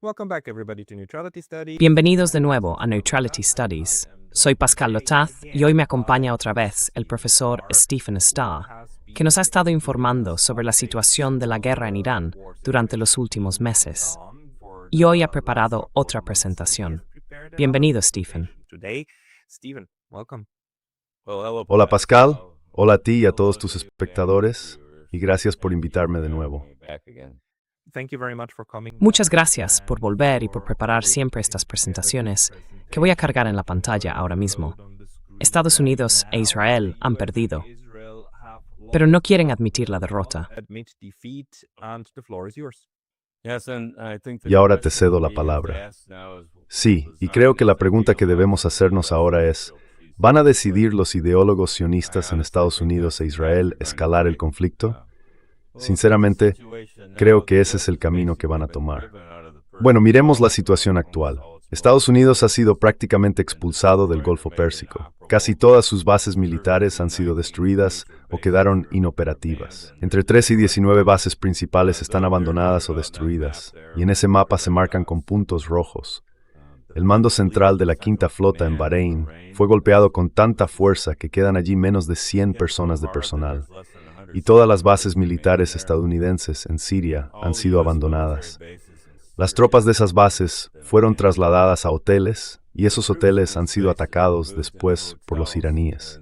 Welcome back everybody to Neutrality Studies. Bienvenidos de nuevo a Neutrality Studies. Soy Pascal Lotaz y hoy me acompaña otra vez el profesor Stephen Starr, que nos ha estado informando sobre la situación de la guerra en Irán durante los últimos meses. Y hoy ha preparado otra presentación. Bienvenido, Stephen. Today, Stephen, welcome. Hola Pascal, hola a ti y a todos tus espectadores, y gracias por invitarme de nuevo. Thank you very much for coming. Muchas gracias por volver y por preparar siempre estas presentaciones que voy a cargar en la pantalla ahora mismo. Estados Unidos e Israel han perdido, pero no quieren admitir la derrota. Admit defeat and the floor is yours. Y ahora te cedo la palabra. Sí, y creo que la pregunta que debemos hacernos ahora es, ¿van a decidir los ideólogos sionistas en Estados Unidos e Israel escalar el conflicto? Sinceramente, creo que ese es el camino que van a tomar. Bueno, miremos la situación actual. Estados Unidos ha sido prácticamente expulsado del Golfo Pérsico. Casi todas sus bases militares han sido destruidas o quedaron inoperativas. Entre 13 y 19 bases principales están abandonadas o destruidas, y en ese mapa se marcan con puntos rojos. El mando central de la Quinta Flota en Bahrein fue golpeado con tanta fuerza que quedan allí menos de 100 personas de personal. Y todas las bases militares estadounidenses en Siria han sido abandonadas. Las tropas de esas bases fueron trasladadas a hoteles, y esos hoteles han sido atacados después por los iraníes.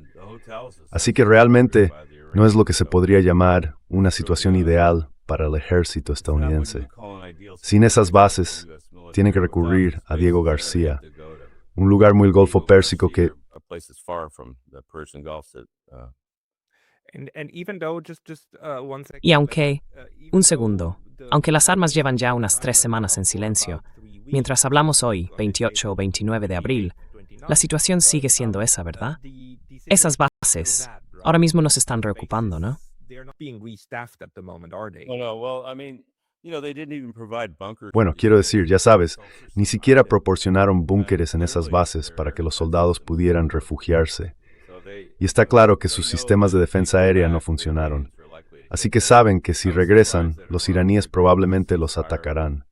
Así que realmente no es lo que se podría llamar una situación ideal para el ejército estadounidense. Sin esas bases, tienen que recurrir a Diego García, un lugar muy Golfo Pérsico que... Y aunque las armas llevan ya unas 3 semanas en silencio, mientras hablamos hoy, 28 o 29 de abril, la situación sigue siendo esa, ¿verdad? Esas bases ahora mismo nos están reocupando, ¿no? Bueno, quiero decir, ya sabes, ni siquiera proporcionaron búnkeres en esas bases para que los soldados pudieran refugiarse. Y está claro que sus sistemas de defensa aérea no funcionaron. Así que saben que si regresan, los iraníes probablemente los atacarán.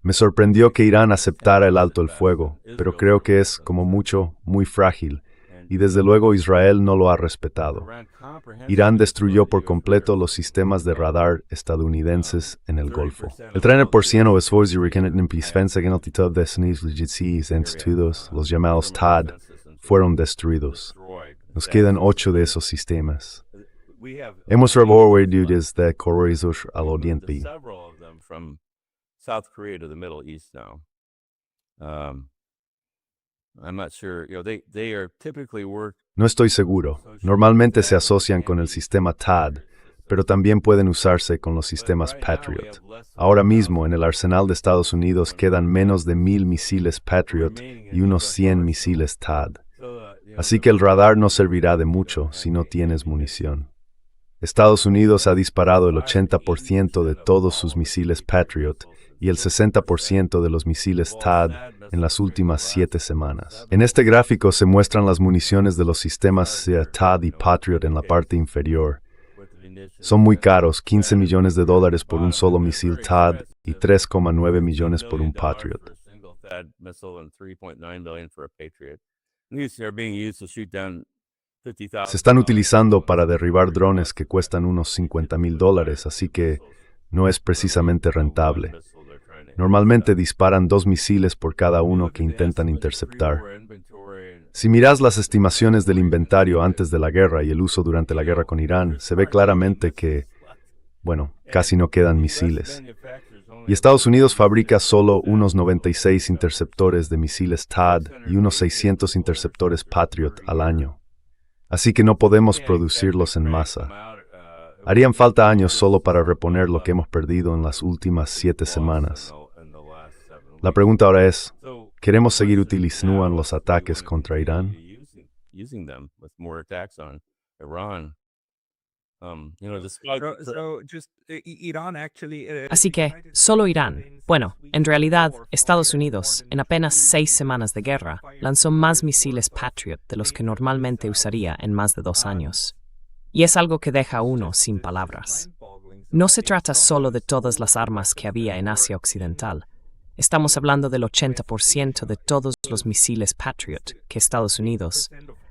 Me sorprendió que Irán aceptara el alto el fuego, pero creo que es, como mucho, muy frágil, y desde luego Israel no lo ha respetado. Irán destruyó por completo los sistemas de radar estadounidenses en el Golfo. El 30% de esfuerzos en defensa en altitud de los llamados THAAD fueron destruidos. Nos quedan 8 de esos sistemas. Hemos removido desde Corea al Oriente. No estoy seguro. Normalmente se asocian con el sistema THAAD, pero también pueden usarse con los sistemas Patriot. Ahora mismo en el arsenal de Estados Unidos quedan menos de 1000 misiles Patriot y unos 100 misiles THAAD. Así que el radar no servirá de mucho si no tienes munición. Estados Unidos ha disparado el 80% de todos sus misiles Patriot y el 60% de los misiles THAAD en las últimas 7 semanas. En este gráfico se muestran las municiones de los sistemas THAAD y Patriot en la parte inferior. Son muy caros, $15 millones por un solo misil THAAD y 3,9 millones por un Patriot. Se están utilizando para derribar drones que cuestan unos $50,000, así que no es precisamente rentable. Normalmente disparan 2 misiles por cada uno que intentan interceptar. Si miras las estimaciones del inventario antes de la guerra y el uso durante la guerra con Irán, se ve claramente que, casi no quedan misiles. Y Estados Unidos fabrica solo unos 96 interceptores de misiles THAAD y unos 600 interceptores Patriot al año. Así que no podemos producirlos en masa. Harían falta años solo para reponer lo que hemos perdido en las últimas 7 semanas. La pregunta ahora es, ¿queremos seguir utilizando los ataques contra Irán? Así que, solo Irán. Bueno, en realidad, Estados Unidos, en apenas 6 semanas de guerra, lanzó más misiles Patriot de los que normalmente usaría en más de 2 años. Y es algo que deja a uno sin palabras. No se trata solo de todas las armas que había en Asia Occidental. Estamos hablando del 80% de todos los misiles Patriot que Estados Unidos.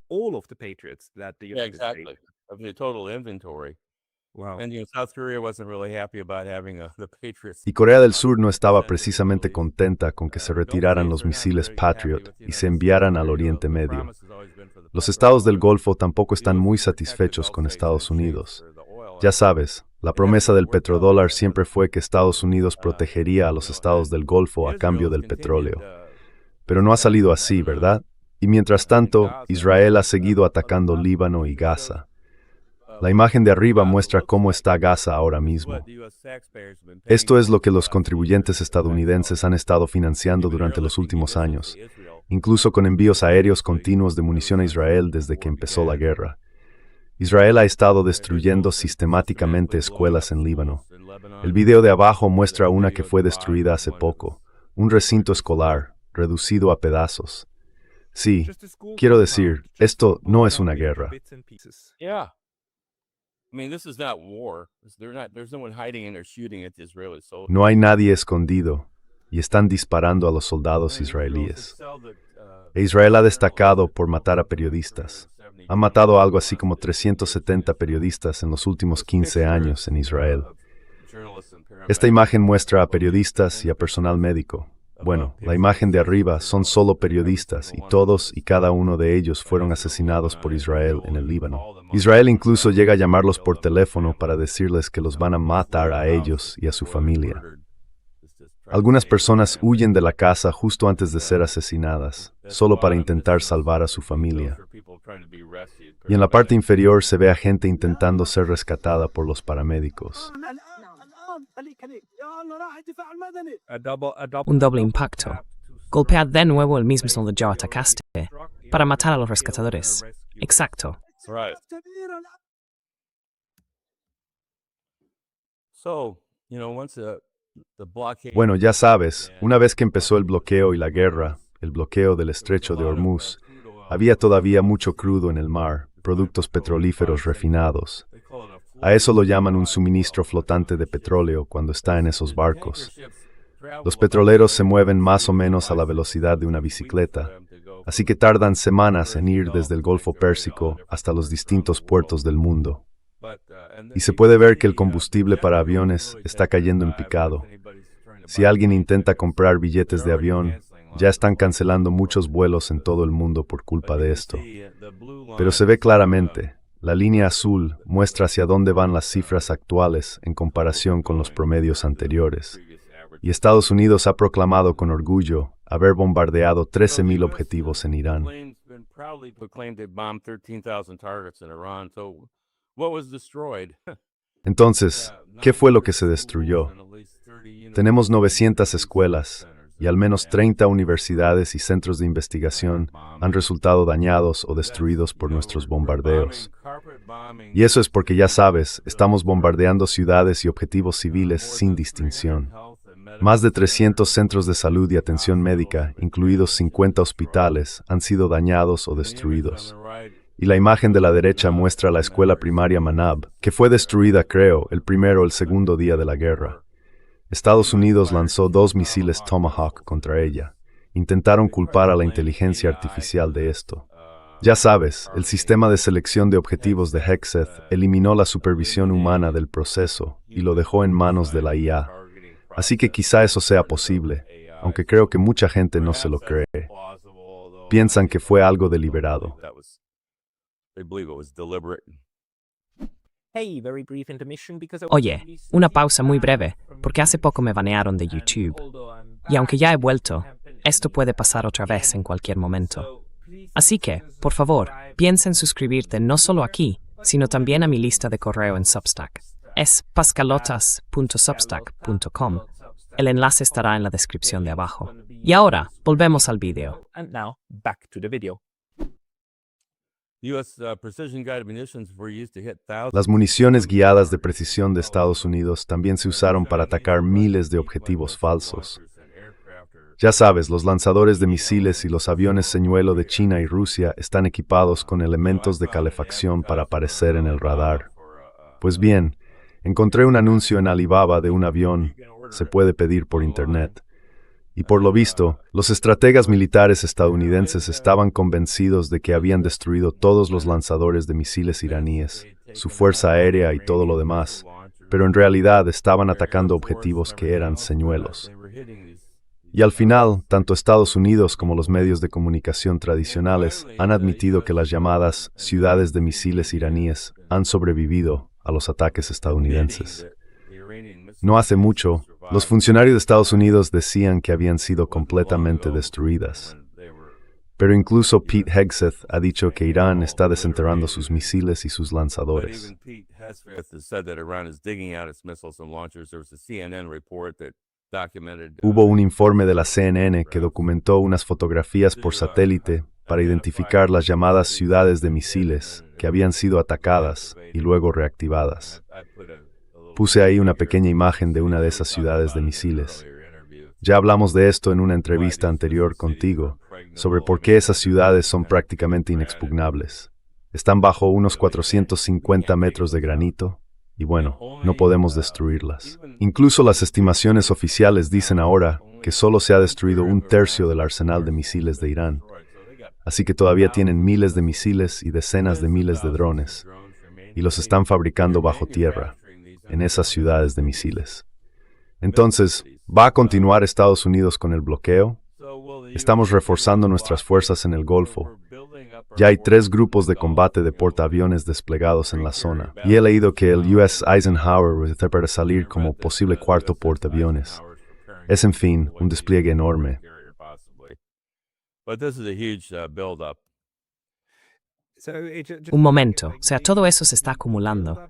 All of the Patriots that the Yeah, United States. exactly. Of the total inventory. Wow. And South Korea wasn't really happy about having the Patriots. Y Corea del Sur no estaba precisamente contenta con que se retiraran los misiles Patriot y se enviaran al Oriente Medio. Los estados del Golfo tampoco están muy satisfechos con Estados Unidos. Ya sabes, la promesa del petrodólar siempre fue que Estados Unidos protegería a los estados del Golfo a cambio del petróleo. Pero no ha salido así, ¿verdad? Y mientras tanto, Israel ha seguido atacando Líbano y Gaza. La imagen de arriba muestra cómo está Gaza ahora mismo. Esto es lo que los contribuyentes estadounidenses han estado financiando durante los últimos años, incluso con envíos aéreos continuos de munición a Israel desde que empezó la guerra. Israel ha estado destruyendo sistemáticamente escuelas en Líbano. El video de abajo muestra una que fue destruida hace poco, un recinto escolar, reducido a pedazos. Sí, quiero decir, esto no es una guerra. Yeah. I mean, this is not war. There's no one hiding and they're shooting at the Israeli soldiers. No hay nadie escondido, y están disparando a los soldados israelíes. E Israel ha destacado por matar a periodistas. Ha matado algo así como 370 periodistas en los últimos 15 años en Israel. Esta imagen muestra a periodistas y a personal médico. Bueno, la imagen de arriba son solo periodistas y todos y cada uno de ellos fueron asesinados por Israel en el Líbano. Israel incluso llega a llamarlos por teléfono para decirles que los van a matar a ellos y a su familia. Algunas personas huyen de la casa justo antes de ser asesinadas, solo para intentar salvar a su familia. Y en la parte inferior se ve a gente intentando ser rescatada por los paramédicos. Un doble impacto. Golpea de nuevo el mismo donde ya atacaste, para matar a los rescatadores. Exacto. Right. So, once the blockade... Bueno, ya sabes, una vez que empezó el bloqueo y la guerra, el bloqueo del estrecho de Hormuz, había todavía mucho crudo en el mar, productos petrolíferos refinados. A eso lo llaman un suministro flotante de petróleo cuando está en esos barcos. Los petroleros se mueven más o menos a la velocidad de una bicicleta, así que tardan semanas en ir desde el Golfo Pérsico hasta los distintos puertos del mundo. Y se puede ver que el combustible para aviones está cayendo en picado. Si alguien intenta comprar billetes de avión, ya están cancelando muchos vuelos en todo el mundo por culpa de esto. Pero se ve claramente, la línea azul muestra hacia dónde van las cifras actuales en comparación con los promedios anteriores. Y Estados Unidos ha proclamado con orgullo haber bombardeado 13,000 objetivos en Irán. Entonces, ¿qué fue lo que se destruyó? Tenemos 900 escuelas y al menos 30 universidades y centros de investigación han resultado dañados o destruidos por nuestros bombardeos. Y eso es porque, ya sabes, estamos bombardeando ciudades y objetivos civiles sin distinción. Más de 300 centros de salud y atención médica, incluidos 50 hospitales, han sido dañados o destruidos. Y la imagen de la derecha muestra la escuela primaria Manab, que fue destruida, creo, el primero o el segundo día de la guerra. Estados Unidos lanzó 2 misiles Tomahawk contra ella. Intentaron culpar a la inteligencia artificial de esto. Ya sabes, el sistema de selección de objetivos de Hegseth eliminó la supervisión humana del proceso y lo dejó en manos de la IA. Así que quizá eso sea posible, aunque creo que mucha gente no se lo cree. Piensan que fue algo deliberado. Oye, una pausa muy breve, porque hace poco me banearon de YouTube. Y aunque ya he vuelto, esto puede pasar otra vez en cualquier momento. Así que, por favor, piensa en suscribirte no solo aquí, sino también a mi lista de correo en Substack. Es pascalotas.substack.com. El enlace estará en la descripción de abajo. Y ahora, volvemos al video. And now, back to the video. Las municiones guiadas de precisión de Estados Unidos también se usaron para atacar miles de objetivos falsos. Ya sabes, los lanzadores de misiles y los aviones señuelo de China y Rusia están equipados con elementos de calefacción para aparecer en el radar. Pues bien, encontré un anuncio en Alibaba de un avión, se puede pedir por internet. Y por lo visto, los estrategas militares estadounidenses estaban convencidos de que habían destruido todos los lanzadores de misiles iraníes, su fuerza aérea y todo lo demás, pero en realidad estaban atacando objetivos que eran señuelos. Y al final, tanto Estados Unidos como los medios de comunicación tradicionales han admitido que las llamadas ciudades de misiles iraníes han sobrevivido a los ataques estadounidenses. No hace mucho, los funcionarios de Estados Unidos decían que habían sido completamente destruidas. Pero incluso Pete Hegseth ha dicho que Irán está desenterrando sus misiles y sus lanzadores. Hubo un informe de la CNN que documentó unas fotografías por satélite para identificar las llamadas ciudades de misiles que habían sido atacadas y luego reactivadas. Puse ahí una pequeña imagen de una de esas ciudades de misiles. Ya hablamos de esto en una entrevista anterior contigo, sobre por qué esas ciudades son prácticamente inexpugnables. Están bajo unos 450 metros de granito, y bueno, no podemos destruirlas. Incluso las estimaciones oficiales dicen ahora que solo se ha destruido un tercio del arsenal de misiles de Irán. Así que todavía tienen miles de misiles y decenas de miles de drones, y los están fabricando bajo tierra, en esas ciudades de misiles. Entonces, ¿va a continuar Estados Unidos con el bloqueo? Estamos reforzando nuestras fuerzas en el Golfo. Ya hay 3 grupos de combate de portaaviones desplegados en la zona, y he leído que el U.S. Eisenhower está para salir como posible 4º portaaviones. Es, en fin, un despliegue enorme. Un momento, o sea, todo eso se está acumulando.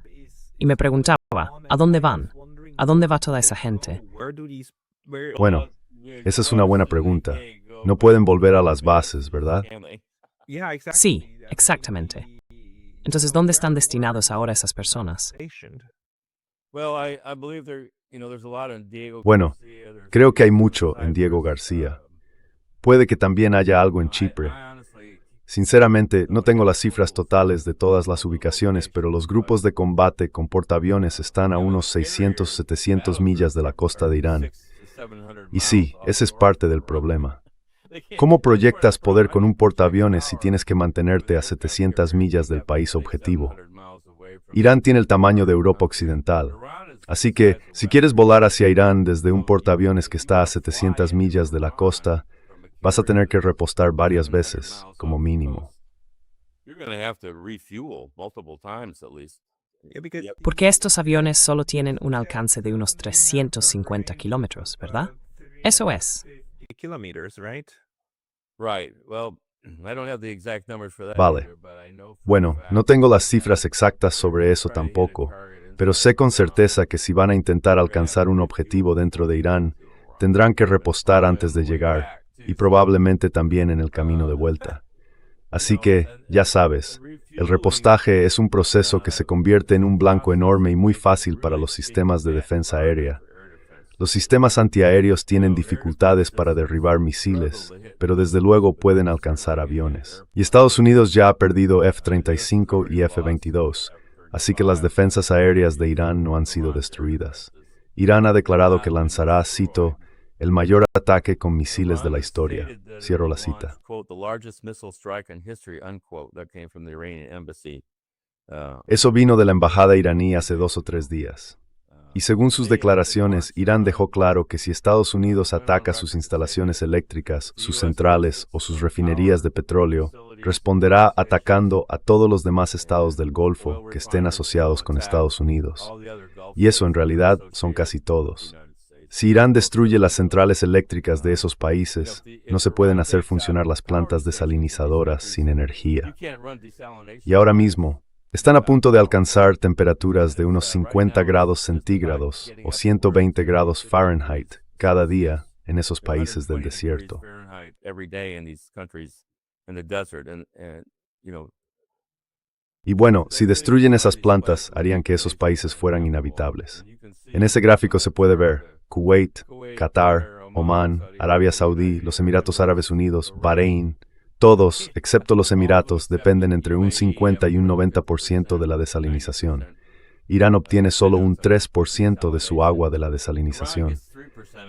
Y me preguntaba, ¿a dónde van? ¿A dónde va toda esa gente? Bueno, esa es una buena pregunta. No pueden volver a las bases, ¿verdad? Sí, exactamente. Entonces, ¿dónde están destinados ahora esas personas? Bueno, creo que hay mucho en Diego García. Puede que también haya algo en Chipre. Sinceramente, no tengo las cifras totales de todas las ubicaciones, pero los grupos de combate con portaaviones están a unos 600-700 millas de la costa de Irán. Y sí, ese es parte del problema. ¿Cómo proyectas poder con un portaaviones si tienes que mantenerte a 700 millas del país objetivo? Irán tiene el tamaño de Europa Occidental. Así que, si quieres volar hacia Irán desde un portaaviones que está a 700 millas de la costa, vas a tener que repostar varias veces, como mínimo. Porque estos aviones solo tienen un alcance de unos 350 kilómetros, ¿verdad? Eso es. Vale. Bueno, no tengo las cifras exactas sobre eso tampoco, pero sé con certeza que si van a intentar alcanzar un objetivo dentro de Irán, tendrán que repostar antes de llegar, y probablemente también en el camino de vuelta. Así que, ya sabes, el repostaje es un proceso que se convierte en un blanco enorme y muy fácil para los sistemas de defensa aérea. Los sistemas antiaéreos tienen dificultades para derribar misiles, pero desde luego pueden alcanzar aviones. Y Estados Unidos ya ha perdido F-35 y F-22, así que las defensas aéreas de Irán no han sido destruidas. Irán ha declarado que lanzará, cito, el mayor ataque con misiles de la historia. Cierro la cita. Eso vino de la embajada iraní hace 2 o 3 días. Y según sus declaraciones, Irán dejó claro que si Estados Unidos ataca sus instalaciones eléctricas, sus centrales o sus refinerías de petróleo, responderá atacando a todos los demás estados del Golfo que estén asociados con Estados Unidos. Y eso en realidad son casi todos. Si Irán destruye las centrales eléctricas de esos países, no se pueden hacer funcionar las plantas desalinizadoras sin energía. Y ahora mismo, están a punto de alcanzar temperaturas de unos 50 grados centígrados o 120 grados Fahrenheit cada día en esos países del desierto. Y bueno, si destruyen esas plantas, harían que esos países fueran inhabitables. En ese gráfico se puede ver Kuwait, Qatar, Omán, Arabia Saudí, los Emiratos Árabes Unidos, Bahrein. Todos, excepto los Emiratos, dependen entre un 50 y un 90% de la desalinización. Irán obtiene solo un 3% de su agua de la desalinización.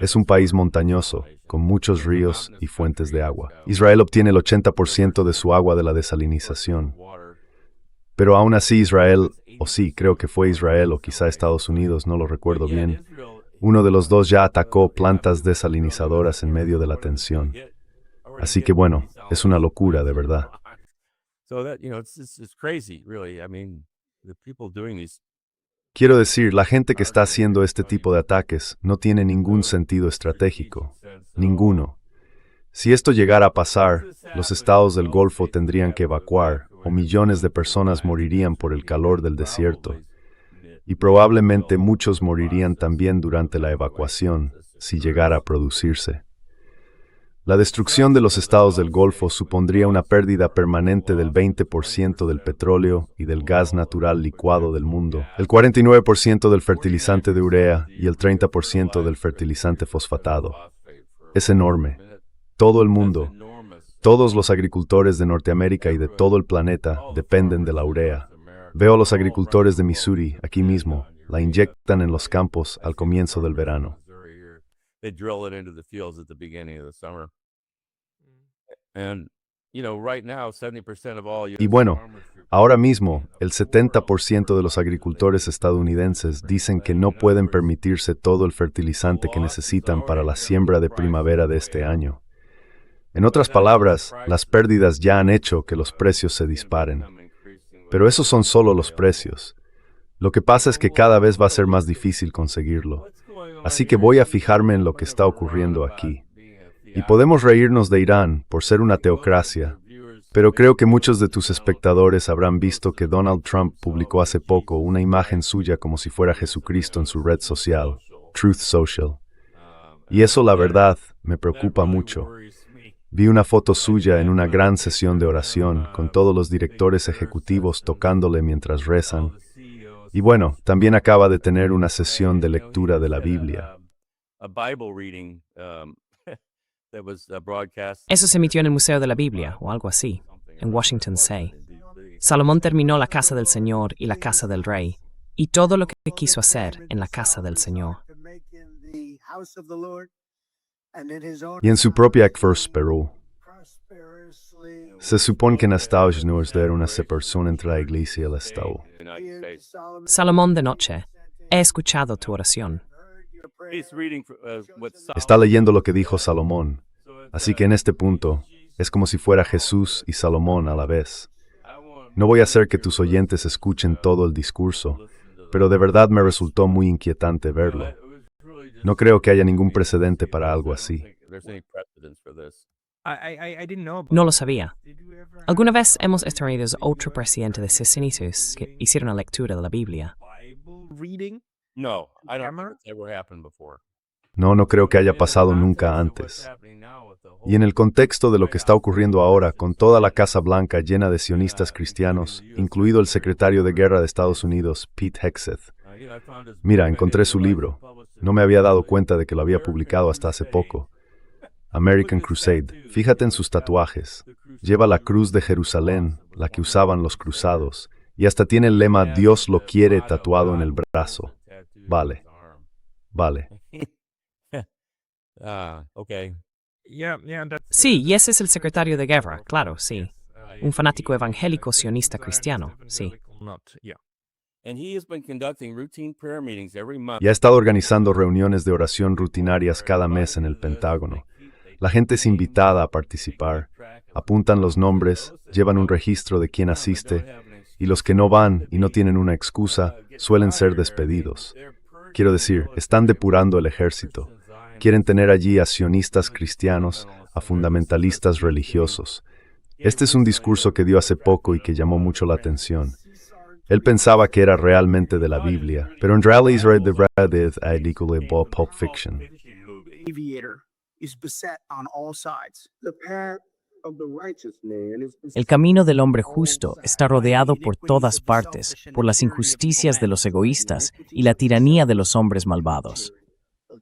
Es un país montañoso, con muchos ríos y fuentes de agua. Israel obtiene el 80% de su agua de la desalinización. Pero aún así Israel, o sí, creo que fue Israel o quizá Estados Unidos, no lo recuerdo bien, uno de los dos ya atacó plantas desalinizadoras en medio de la tensión. Así que bueno, es una locura, de verdad. So that, it's crazy, really. I mean, the people doing these. Quiero decir, la gente que está haciendo este tipo de ataques no tiene ningún sentido estratégico. Ninguno. Si esto llegara a pasar, los estados del Golfo tendrían que evacuar, o millones de personas morirían por el calor del desierto. Y probablemente muchos morirían también durante la evacuación, si llegara a producirse. La destrucción de los estados del Golfo supondría una pérdida permanente del 20% del petróleo y del gas natural licuado del mundo, el 49% del fertilizante de urea y el 30% del fertilizante fosfatado. Es enorme. Todo el mundo, todos los agricultores de Norteamérica y de todo el planeta dependen de la urea. Veo a los agricultores de Missouri, aquí mismo, la inyectan en los campos al comienzo del verano. They drill it into the fields at the beginning of the summer. And, right now, 70% of all Y bueno, ahora mismo, el 70% de los agricultores estadounidenses dicen que no pueden permitirse todo el fertilizante que necesitan para la siembra de primavera de este año. En otras palabras, las pérdidas ya han hecho que los precios se disparen. Pero esos son solo los precios. Lo que pasa es que cada vez va a ser más difícil conseguirlo. Así que voy a fijarme en lo que está ocurriendo aquí. Y podemos reírnos de Irán por ser una teocracia, pero creo que muchos de tus espectadores habrán visto que Donald Trump publicó hace poco una imagen suya como si fuera Jesucristo en su red social, Truth Social. Y eso, la verdad, me preocupa mucho. Vi una foto suya en una gran sesión de oración con todos los directores ejecutivos tocándole mientras rezan. Y bueno, también acaba de tener una sesión de lectura de la Biblia. Eso se emitió en el Museo de la Biblia, o algo así, en Washington, D.C. Salomón terminó la casa del Señor y la casa del rey, y todo lo que quiso hacer en la casa del Señor. Y en su propia Perú. Se supone que en Estados Unidos era una separación entre la iglesia y el Estado. Salomón, de noche, he escuchado tu oración. Está leyendo lo que dijo Salomón, así que en este punto es como si fuera Jesús y Salomón a la vez. No voy a hacer que tus oyentes escuchen todo el discurso, pero de verdad me resultó muy inquietante verlo. No creo que haya ningún precedente para algo así. No lo sabía. ¿Alguna vez hemos extraído a otro presidente de Estados Unidos que hiciera una lectura de la Biblia? No, I don't think it's ever happened before. No creo que haya pasado nunca antes. Y en el contexto de lo que está ocurriendo ahora, con toda la Casa Blanca llena de sionistas cristianos, incluido el secretario de Guerra de Estados Unidos, Pete Hegseth. Mira, encontré su libro. No me había dado cuenta de que lo había publicado hasta hace poco. American Crusade. Fíjate en sus tatuajes. Lleva la cruz de Jerusalén, la que usaban los cruzados, y hasta tiene el lema Dios lo quiere tatuado en el brazo. Vale. Okay. Sí, y ese es el secretario de Guerra, claro, sí. Un fanático evangélico sionista cristiano, sí. Y ha estado organizando reuniones de oración rutinarias cada mes en el Pentágono. La gente es invitada a participar, apuntan los nombres, llevan un registro de quién asiste, y los que no van y no tienen una excusa suelen ser despedidos. Quiero decir, están depurando el ejército. Quieren tener allí a sionistas cristianos, a fundamentalistas religiosos. Este es un discurso que dio hace poco y que llamó mucho la atención. Él pensaba que era realmente de la Biblia, pero en realidad es de verdad de Pulp Fiction. El camino del hombre justo está rodeado por todas partes, por las injusticias de los egoístas y la tiranía de los hombres malvados.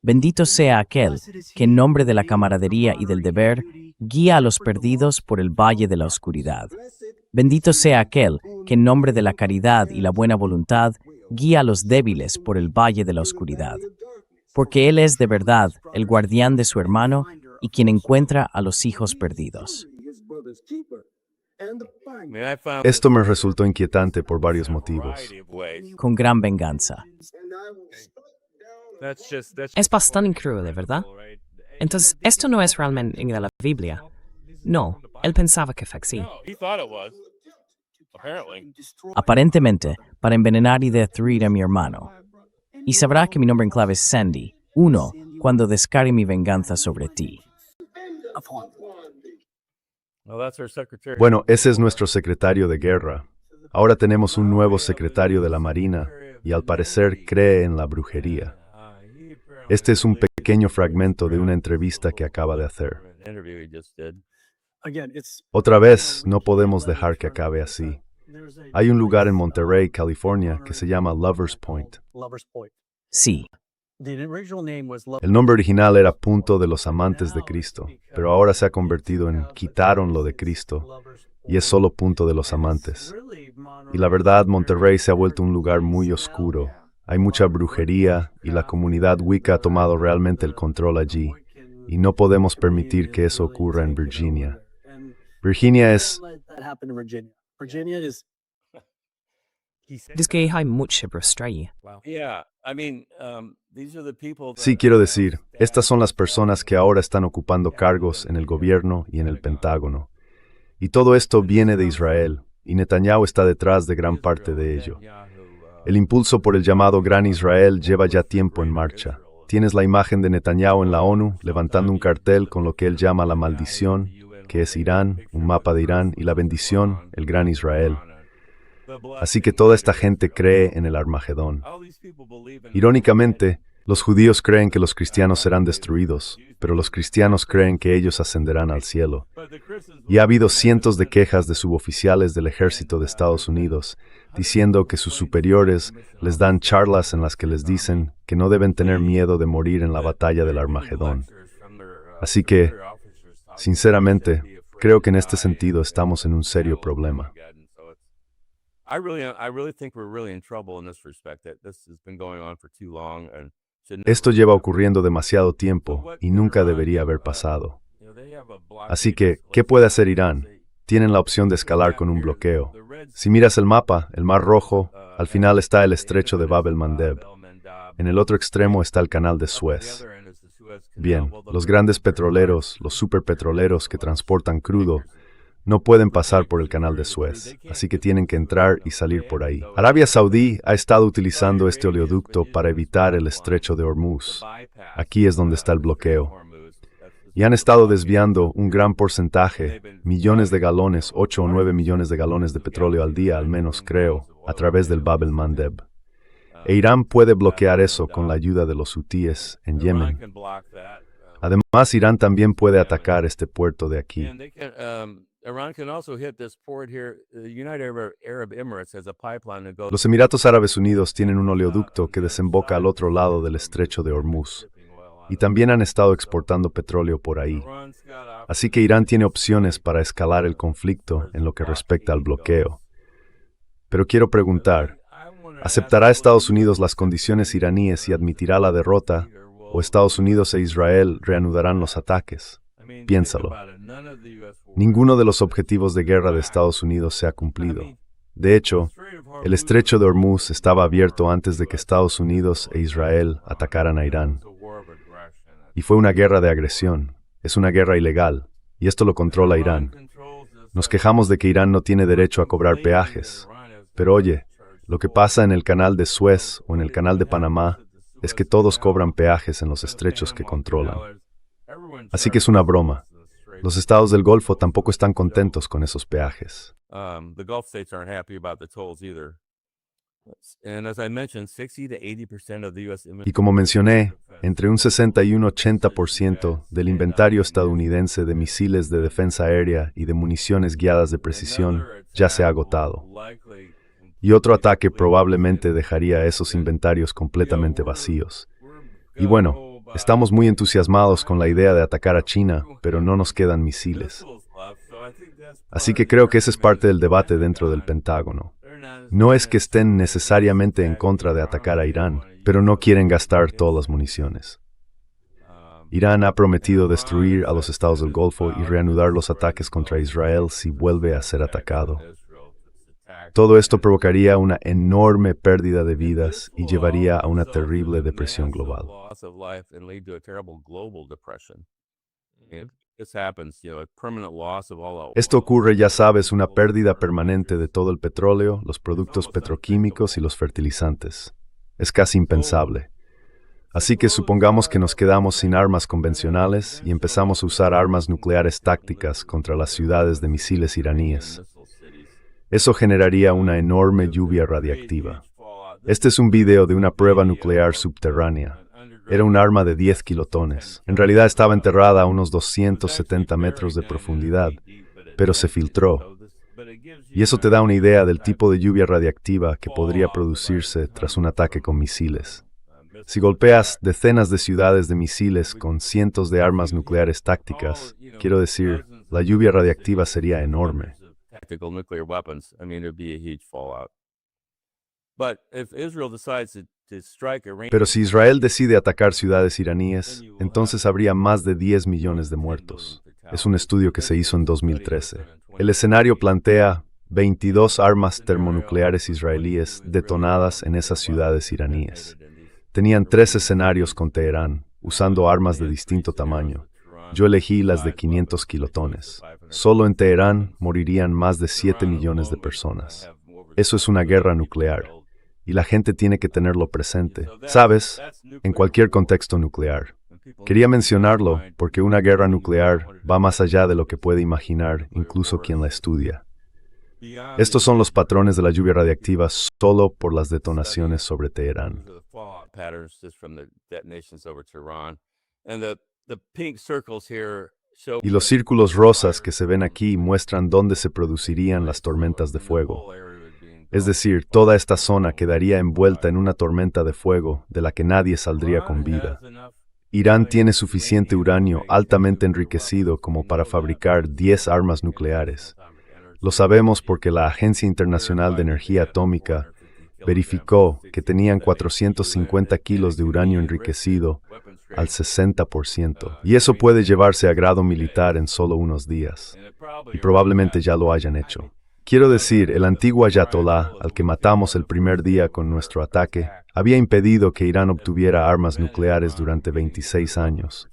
Bendito sea aquel que en nombre de la camaradería y del deber guía a los perdidos por el valle de la oscuridad. Bendito sea aquel que en nombre de la caridad y la buena voluntad guía a los débiles por el valle de la oscuridad. porque Él es de verdad el guardián de su hermano y quien encuentra a los hijos perdidos. Esto me resultó inquietante por varios motivos. Con gran venganza. Es bastante cruel, ¿verdad? Entonces, ¿esto no es realmente en la Biblia? No, él pensaba que fue así. Aparentemente, para envenenar y destruir a mi hermano. Y sabrá que mi nombre en clave es Sandy, 1, cuando descargue mi venganza sobre ti. Bueno, ese es nuestro secretario de guerra. Ahora tenemos un nuevo secretario de la Marina y al parecer cree en la brujería. Este es un pequeño fragmento de una entrevista que acaba de hacer. Otra vez, no podemos dejar que acabe así. Hay un lugar en Monterey, California, que se llama Lovers Point. Sí, El nombre original era Punto de los Amantes de Cristo, pero ahora se ha convertido en Quitaron lo de Cristo y es solo Punto de los Amantes. Y la verdad, Monterrey se ha vuelto un lugar muy oscuro. Hay mucha brujería y la comunidad Wicca ha tomado realmente el control allí. Y no podemos permitir que eso ocurra en Virginia. Virginia es... Dice que hay mucha brujería. Sí, quiero decir, estas son las personas que ahora están ocupando cargos en el gobierno y en el Pentágono. Y todo esto viene de Israel, y Netanyahu está detrás de gran parte de ello. El impulso por el llamado Gran Israel lleva ya tiempo en marcha. Tienes la imagen de Netanyahu en la ONU, levantando un cartel con lo que él llama la maldición, que es Irán, un mapa de Irán, y la bendición, el Gran Israel. Así que toda esta gente cree en el Armagedón. Irónicamente, los judíos creen que los cristianos serán destruidos, pero los cristianos creen que ellos ascenderán al cielo. Y ha habido cientos de quejas de suboficiales del ejército de Estados Unidos, diciendo que sus superiores les dan charlas en las que les dicen que no deben tener miedo de morir en la batalla del Armagedón. Así que, sinceramente, creo que en este sentido estamos en un serio problema. I really think we're really in trouble in this respect. That this has been going on for too long and Esto lleva ocurriendo demasiado tiempo y nunca debería haber pasado. Así que, ¿qué puede hacer Irán? Tienen la opción de escalar con un bloqueo. Si miras el mapa, el Mar Rojo, al final está el estrecho de Bab el-Mandeb. En el otro extremo está el canal de Suez. Bien, los grandes petroleros, los superpetroleros que transportan crudo, no pueden pasar por el canal de Suez, así que tienen que entrar y salir por ahí. Arabia Saudí ha estado utilizando este oleoducto para evitar el estrecho de Hormuz. Aquí es donde está el bloqueo. Y han estado desviando un gran porcentaje, millones de galones, 8 o 9 millones de galones de petróleo al día, al menos creo, a través del Bab el-Mandeb. E Irán puede bloquear eso con la ayuda de los hutíes en Yemen. Además, Irán también puede atacar este puerto de aquí. Los Emiratos Árabes Unidos tienen un oleoducto que desemboca al otro lado del estrecho de Hormuz, y también han estado exportando petróleo por ahí. Así que Irán tiene opciones para escalar el conflicto en lo que respecta al bloqueo. Pero quiero preguntar, ¿aceptará Estados Unidos las condiciones iraníes y admitirá la derrota, o Estados Unidos e Israel reanudarán los ataques? Piénsalo. Ninguno de los objetivos de guerra de Estados Unidos se ha cumplido. De hecho, el estrecho de Hormuz estaba abierto antes de que Estados Unidos e Israel atacaran a Irán. Y fue una guerra de agresión. Es una guerra ilegal, y esto lo controla Irán. Nos quejamos de que Irán no tiene derecho a cobrar peajes. Pero oye, lo que pasa en el canal de Suez o en el canal de Panamá es que todos cobran peajes en los estrechos que controlan. Así que es una broma. Los estados del Golfo tampoco están contentos con esos peajes. Y como mencioné, entre un 60 y un 80% del inventario estadounidense de misiles de defensa aérea y de municiones guiadas de precisión ya se ha agotado. Y otro ataque probablemente dejaría esos inventarios completamente vacíos. Y bueno, estamos muy entusiasmados con la idea de atacar a China, pero no nos quedan misiles. Así que creo que ese es parte del debate dentro del Pentágono. No es que estén necesariamente en contra de atacar a Irán, pero no quieren gastar todas las municiones. Irán ha prometido destruir a los estados del Golfo y reanudar los ataques contra Israel si vuelve a ser atacado. Todo esto provocaría una enorme pérdida de vidas y llevaría a una terrible depresión global. Esto ocurre, ya sabes, una pérdida permanente de todo el petróleo, los productos petroquímicos y los fertilizantes. Es casi impensable. Así que supongamos que nos quedamos sin armas convencionales y empezamos a usar armas nucleares tácticas contra las ciudades de misiles iraníes. Eso generaría una enorme lluvia radiactiva. Este es un video de una prueba nuclear subterránea. Era un arma de 10 kilotones. En realidad estaba enterrada a unos 270 metros de profundidad, pero se filtró. Y eso te da una idea del tipo de lluvia radiactiva que podría producirse tras un ataque con misiles. Si golpeas decenas de ciudades de misiles con cientos de armas nucleares tácticas, quiero decir, la lluvia radiactiva sería enorme. Pero si Israel decide atacar ciudades iraníes, entonces habría más de 10 millones de muertos. Es un estudio que se hizo en 2013. El escenario plantea 22 armas termonucleares israelíes detonadas en esas ciudades iraníes. Tenían 3 escenarios con Teherán, usando armas de distinto tamaño. Yo elegí las de 500 kilotones. Solo en Teherán morirían más de 7 millones de personas. Eso es una guerra nuclear, y la gente tiene que tenerlo presente, ¿sabes? En cualquier contexto nuclear. Quería mencionarlo porque una guerra nuclear va más allá de lo que puede imaginar incluso quien la estudia. Estos son los patrones de la lluvia radiactiva solo por las detonaciones sobre Teherán. Y los círculos rosas que se ven aquí muestran dónde se producirían las tormentas de fuego. Es decir, toda esta zona quedaría envuelta en una tormenta de fuego de la que nadie saldría con vida. Irán tiene suficiente uranio altamente enriquecido como para fabricar 10 armas nucleares. Lo sabemos porque la Agencia Internacional de Energía Atómica verificó que tenían 450 kilos de uranio enriquecido al 60%. Y eso puede llevarse a grado militar en solo unos días. Y probablemente ya lo hayan hecho. Quiero decir, el antiguo ayatolá, al que matamos el primer día con nuestro ataque, había impedido que Irán obtuviera armas nucleares durante 26 años.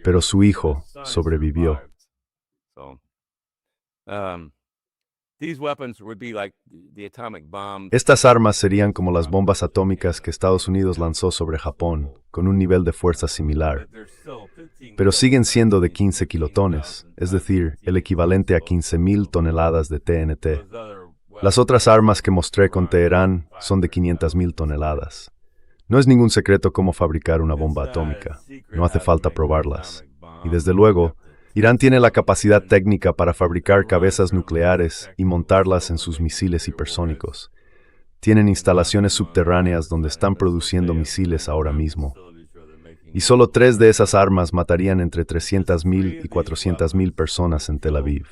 Pero su hijo sobrevivió. Estas armas serían como las bombas atómicas que Estados Unidos lanzó sobre Japón, con un nivel de fuerza similar. Pero siguen siendo de 15 kilotones, es decir, el equivalente a 15,000 toneladas de TNT. Las otras armas que mostré con Teherán son de 500,000 toneladas. No es ningún secreto cómo fabricar una bomba atómica. No hace falta probarlas. Y desde luego, Irán tiene la capacidad técnica para fabricar cabezas nucleares y montarlas en sus misiles hipersónicos. Tienen instalaciones subterráneas donde están produciendo misiles ahora mismo. Y solo 3 de esas armas matarían entre 300,000 y 400,000 personas en Tel Aviv.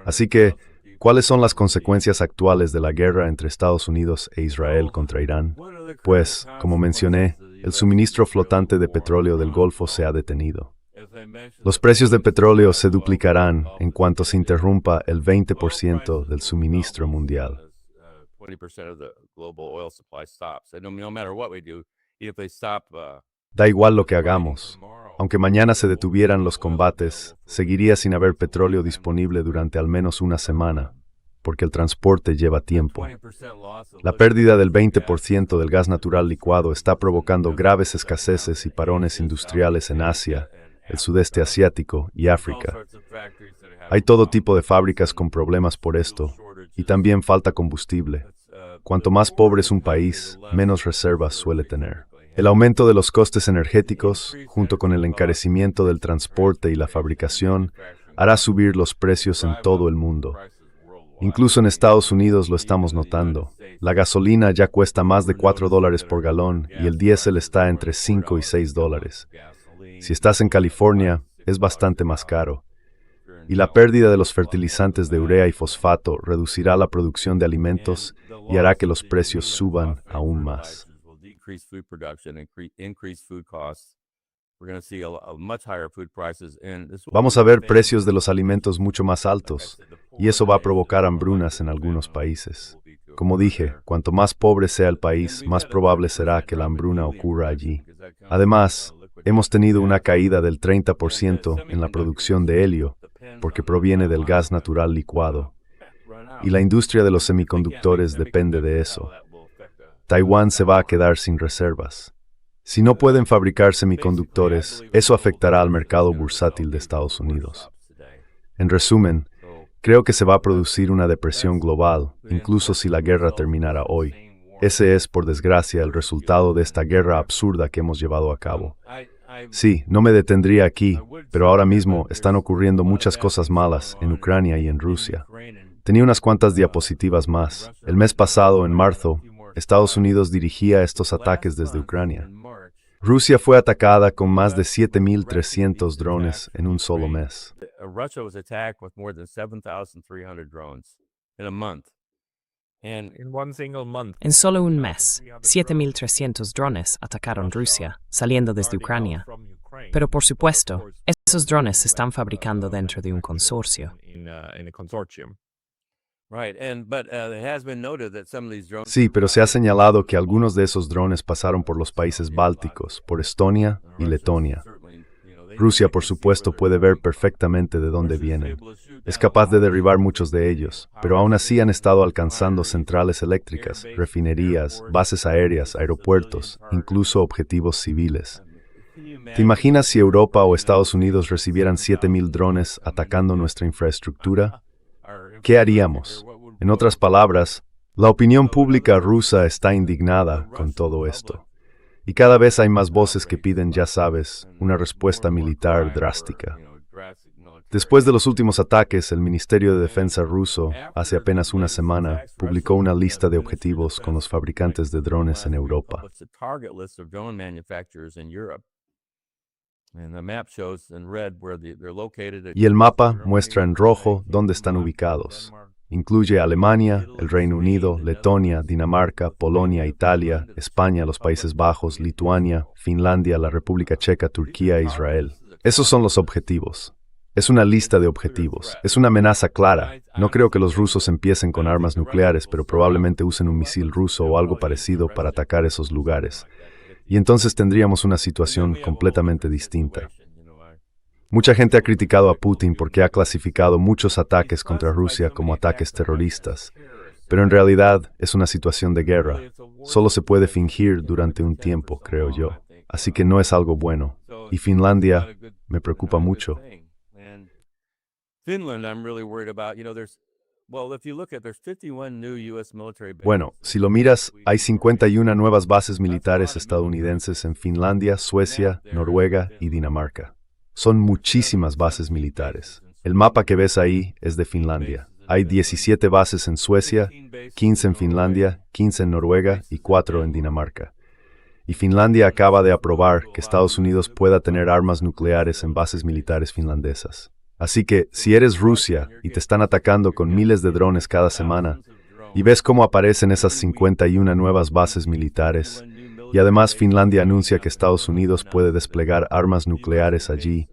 Así que, ¿cuáles son las consecuencias actuales de la guerra entre Estados Unidos e Israel contra Irán? Pues, como mencioné, el suministro flotante de petróleo del Golfo se ha detenido. Los precios de petróleo se duplicarán en cuanto se interrumpa el 20% del suministro mundial. Da igual lo que hagamos. Aunque mañana se detuvieran los combates, seguiría sin haber petróleo disponible durante al menos una semana, porque el transporte lleva tiempo. La pérdida del 20% del gas natural licuado está provocando graves escaseces y parones industriales en Asia, el sudeste asiático y África. Hay todo tipo de fábricas con problemas por esto, y también falta combustible. Cuanto más pobre es un país, menos reservas suele tener. El aumento de los costes energéticos, junto con el encarecimiento del transporte y la fabricación, hará subir los precios en todo el mundo. Incluso en Estados Unidos lo estamos notando. La gasolina ya cuesta más de $4 por galón y el diésel está entre $5 y $6. Si estás en California, es bastante más caro. y la pérdida de los fertilizantes de urea y fosfato reducirá la producción de alimentos y hará que los precios suban aún más. Vamos a ver precios de los alimentos mucho más altos, y eso va a provocar hambrunas en algunos países. Como dije, cuanto más pobre sea el país, más probable será que la hambruna ocurra allí. Además, hemos tenido una caída del 30% en la producción de helio, porque proviene del gas natural licuado, y la industria de los semiconductores depende de eso. Taiwán se va a quedar sin reservas. Si no pueden fabricar semiconductores, eso afectará al mercado bursátil de Estados Unidos. En resumen, creo que se va a producir una depresión global, incluso si la guerra terminara hoy. Ese es, por desgracia, el resultado de esta guerra absurda que hemos llevado a cabo. Sí, no me detendría aquí, pero ahora mismo están ocurriendo muchas cosas malas en Ucrania y en Rusia. Tenía unas cuantas diapositivas más. El mes pasado, en marzo, Estados Unidos dirigía estos ataques desde Ucrania. Rusia fue atacada con más de 7.300 drones en un solo mes. En solo un mes, 7.300 drones atacaron Rusia, saliendo desde Ucrania. Pero por supuesto, esos drones se están fabricando dentro de un consorcio. Sí, pero se ha señalado que algunos de esos drones pasaron por los países bálticos, por Estonia y Letonia. Rusia, por supuesto, puede ver perfectamente de dónde vienen. Es capaz de derribar muchos de ellos, pero aún así han estado alcanzando centrales eléctricas, refinerías, bases aéreas, aeropuertos, incluso objetivos civiles. ¿Te imaginas si Europa o Estados Unidos recibieran 7.000 drones atacando nuestra infraestructura? ¿Qué haríamos? En otras palabras, la opinión pública rusa está indignada con todo esto. Y cada vez hay más voces que piden, ya sabes, una respuesta militar drástica. Después de los últimos ataques, el Ministerio de Defensa ruso, hace apenas una semana, publicó una lista de objetivos con los fabricantes de drones en Europa. Y el mapa muestra en rojo dónde están ubicados. Incluye Alemania, el Reino Unido, Letonia, Dinamarca, Polonia, Italia, España, los Países Bajos, Lituania, Finlandia, la República Checa, Turquía e Israel. Esos son los objetivos. Es una lista de objetivos. Es una amenaza clara. No creo que los rusos empiecen con armas nucleares, pero probablemente usen un misil ruso o algo parecido para atacar esos lugares. Y entonces tendríamos una situación completamente distinta. Mucha gente ha criticado a Putin porque ha clasificado muchos ataques contra Rusia como ataques terroristas, pero en realidad es una situación de guerra. Solo se puede fingir durante un tiempo, creo yo. Así que no es algo bueno. Y Finlandia me preocupa mucho. Bueno, si lo miras, hay 51 nuevas bases militares estadounidenses en Finlandia, Suecia, Noruega y Dinamarca. Son muchísimas bases militares. El mapa que ves ahí es de Finlandia. Hay 17 bases en Suecia, 15 en Finlandia, 15 en Noruega y 4 en Dinamarca. Y Finlandia acaba de aprobar que Estados Unidos pueda tener armas nucleares en bases militares finlandesas. Así que, si eres Rusia y te están atacando con miles de drones cada semana, y ves cómo aparecen esas 51 nuevas bases militares, y además Finlandia anuncia que Estados Unidos puede desplegar armas nucleares allí,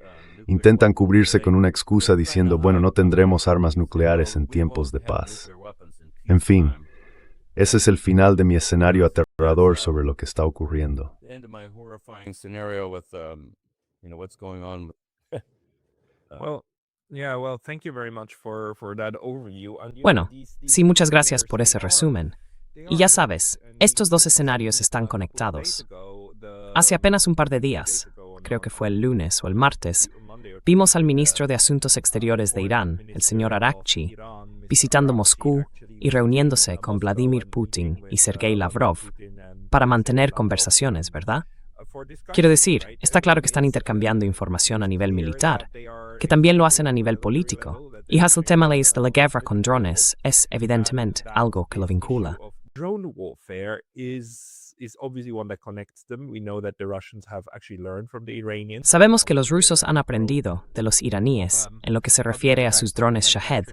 intentan cubrirse con una excusa diciendo, bueno, no tendremos armas nucleares en tiempos de paz. En fin, ese es el final de mi escenario aterrador sobre lo que está ocurriendo. Bueno, sí, muchas gracias por ese resumen. Y ya sabes, estos dos escenarios están conectados. Hace apenas un par de días, creo que fue el lunes o el martes, vimos al ministro de Asuntos Exteriores de Irán, el señor Arakchi, visitando Moscú y reuniéndose con Vladimir Putin y Sergei Lavrov para mantener conversaciones, ¿verdad? Quiero decir, está claro que están intercambiando información a nivel militar, que también lo hacen a nivel político, y el tema de la guerra con drones es evidentemente algo que lo vincula. Drone warfare is is obviously one that connects them. We know that the Russians have actually learned from the Iranians. Sabemos que los rusos han aprendido de los iraníes en lo que se refiere a sus drones Shahed,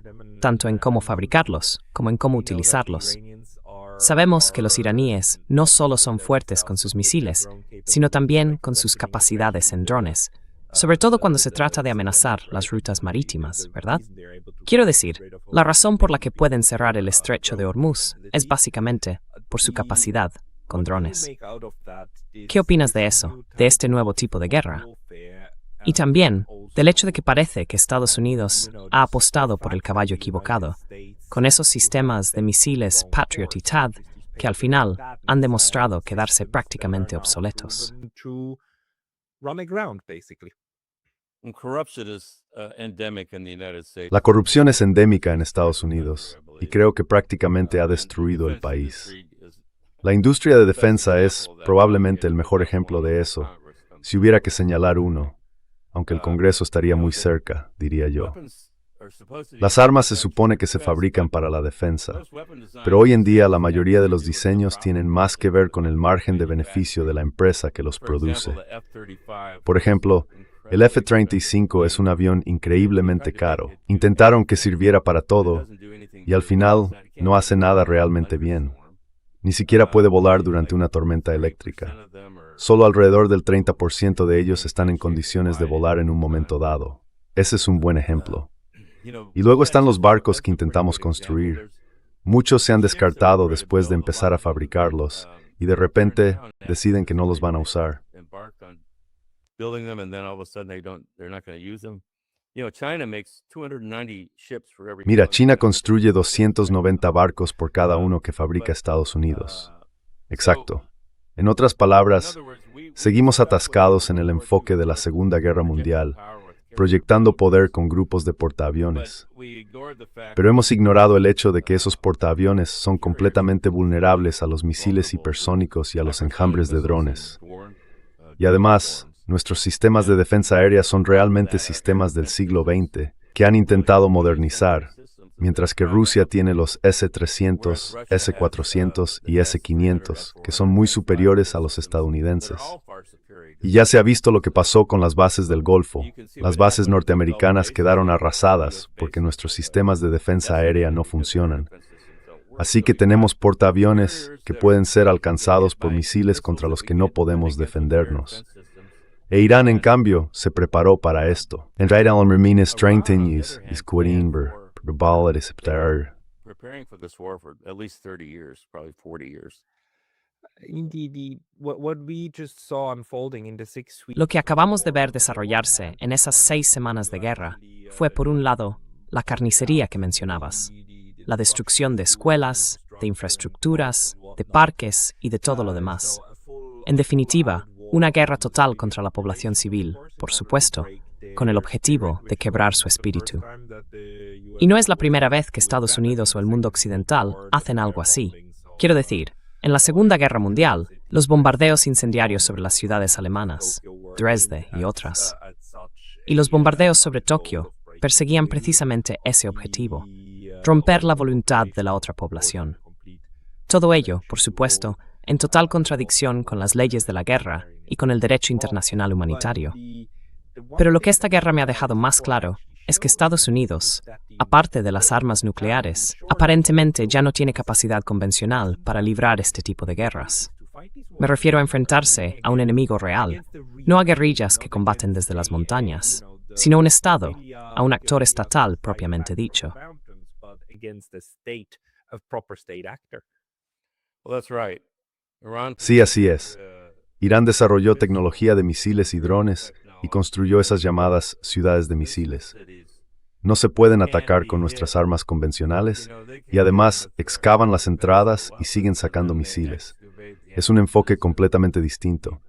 tanto en cómo fabricarlos como en cómo utilizarlos. Sabemos que los iraníes no solo son fuertes con sus misiles, sino también con sus capacidades en drones, sobre todo cuando se trata de amenazar las rutas marítimas, ¿verdad? Quiero decir, la razón por la que pueden cerrar el estrecho de Hormuz es básicamente por su capacidad con drones. ¿Qué opinas de eso, de este nuevo tipo de guerra? Y también del hecho de que parece que Estados Unidos ha apostado por el caballo equivocado, con esos sistemas de misiles Patriot y THAAD que al final han demostrado quedarse prácticamente obsoletos. La corrupción es endémica en Estados Unidos y creo que prácticamente ha destruido el país. La industria de defensa es probablemente el mejor ejemplo de eso, si hubiera que señalar uno, aunque el Congreso estaría muy cerca, diría yo. Las armas se supone que se fabrican para la defensa, pero hoy en día la mayoría de los diseños tienen más que ver con el margen de beneficio de la empresa que los produce. Por ejemplo, el F-35 es un avión increíblemente caro. Intentaron que sirviera para todo y al final no hace nada realmente bien. Ni siquiera puede volar durante una tormenta eléctrica. Solo alrededor del 30% de ellos están en condiciones de volar en un momento dado. Ese es un buen ejemplo. Y luego están los barcos que intentamos construir. Muchos se han descartado después de empezar a fabricarlos y de repente deciden que no los van a usar. Mira, China construye 290 barcos por cada uno que fabrica Estados Unidos. Exacto. En otras palabras, seguimos atascados en el enfoque de la Segunda Guerra Mundial, proyectando poder con grupos de portaaviones. Pero hemos ignorado el hecho de que esos portaaviones son completamente vulnerables a los misiles hipersónicos y a los enjambres de drones. Y además, nuestros sistemas de defensa aérea son realmente sistemas del siglo XX que han intentado modernizar, mientras que Rusia tiene los S-300, S-400 y S-500, que son muy superiores a los estadounidenses. Y ya se ha visto lo que pasó con las bases del Golfo. Las bases norteamericanas quedaron arrasadas porque nuestros sistemas de defensa aérea no funcionan. Así que tenemos portaaviones que pueden ser alcanzados por misiles contra los que no podemos defendernos. E Irán, en cambio, se preparó para esto. En realidad, el Mermina strengthens is Quadinber, probable aceptar. Preparing for this war for at least 30 years, probably 40 years. Lo que acabamos de ver desarrollarse en esas 6 semanas de guerra fue, por un lado, la carnicería que mencionabas, la destrucción de escuelas, de infraestructuras, de parques y de todo lo demás. En definitiva, una guerra total contra la población civil, por supuesto, con el objetivo de quebrar su espíritu. Y no es la primera vez que Estados Unidos o el mundo occidental hacen algo así. Quiero decir, en la Segunda Guerra Mundial, los bombardeos incendiarios sobre las ciudades alemanas, Dresde y otras, y los bombardeos sobre Tokio perseguían precisamente ese objetivo, romper la voluntad de la otra población. Todo ello, por supuesto, en total contradicción con las leyes de la guerra y con el derecho internacional humanitario. Pero lo que esta guerra me ha dejado más claro es que Estados Unidos, aparte de las armas nucleares, aparentemente ya no tiene capacidad convencional para librar este tipo de guerras. Me refiero a enfrentarse a un enemigo real, no a guerrillas que combaten desde las montañas, sino a un Estado, a un actor estatal propiamente dicho. Sí, así es. Irán desarrolló tecnología de misiles y drones y construyó esas llamadas ciudades de misiles. No se pueden atacar con nuestras armas convencionales y además excavan las entradas y siguen sacando misiles. Es un enfoque completamente distinto.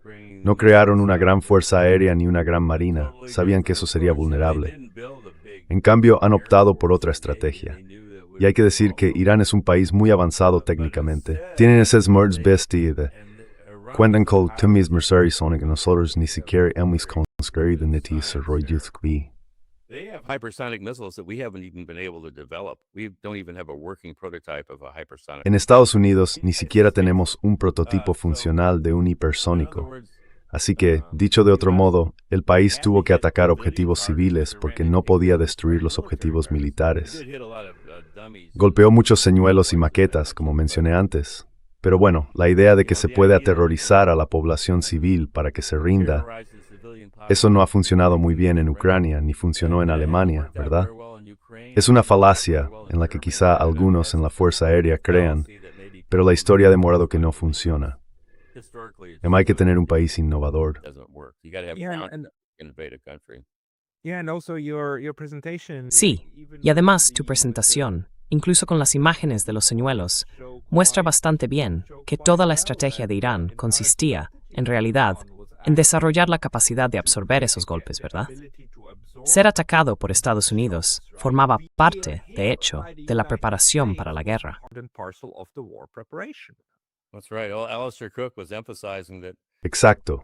No crearon una gran fuerza aérea ni una gran marina. Sabían que eso sería vulnerable. En cambio, han optado por otra estrategia. Y hay que decir que Irán es un país muy avanzado técnicamente. Tienen ese Smurds Bestie de cuentan con Tumis Mercedes Sonic y nosotros ni siquiera hemos construido Netis Roy Youth. They have hypersonic missiles that we haven't even been able to develop. We don't even have a working prototype of a hypersonic. En Estados Unidos ni siquiera tenemos un prototipo funcional de un hipersónico. Así que, dicho de otro modo, el país tuvo que atacar objetivos civiles porque no podía destruir los objetivos militares. Golpeó muchos señuelos y maquetas, como mencioné antes. Pero bueno, la idea de que se puede aterrorizar a la población civil para que se rinda, eso no ha funcionado muy bien en Ucrania, ni funcionó en Alemania, ¿verdad? Es una falacia en la que quizá algunos en la Fuerza Aérea crean, pero la historia ha demostrado que no funciona. Hay que tener un país innovador. Sí, y además tu presentación, incluso con las imágenes de los señuelos, muestra bastante bien que toda la estrategia de Irán consistía, en realidad, en desarrollar la capacidad de absorber esos golpes, ¿verdad? Ser atacado por Estados Unidos formaba parte, de hecho, de la preparación para la guerra. Exacto.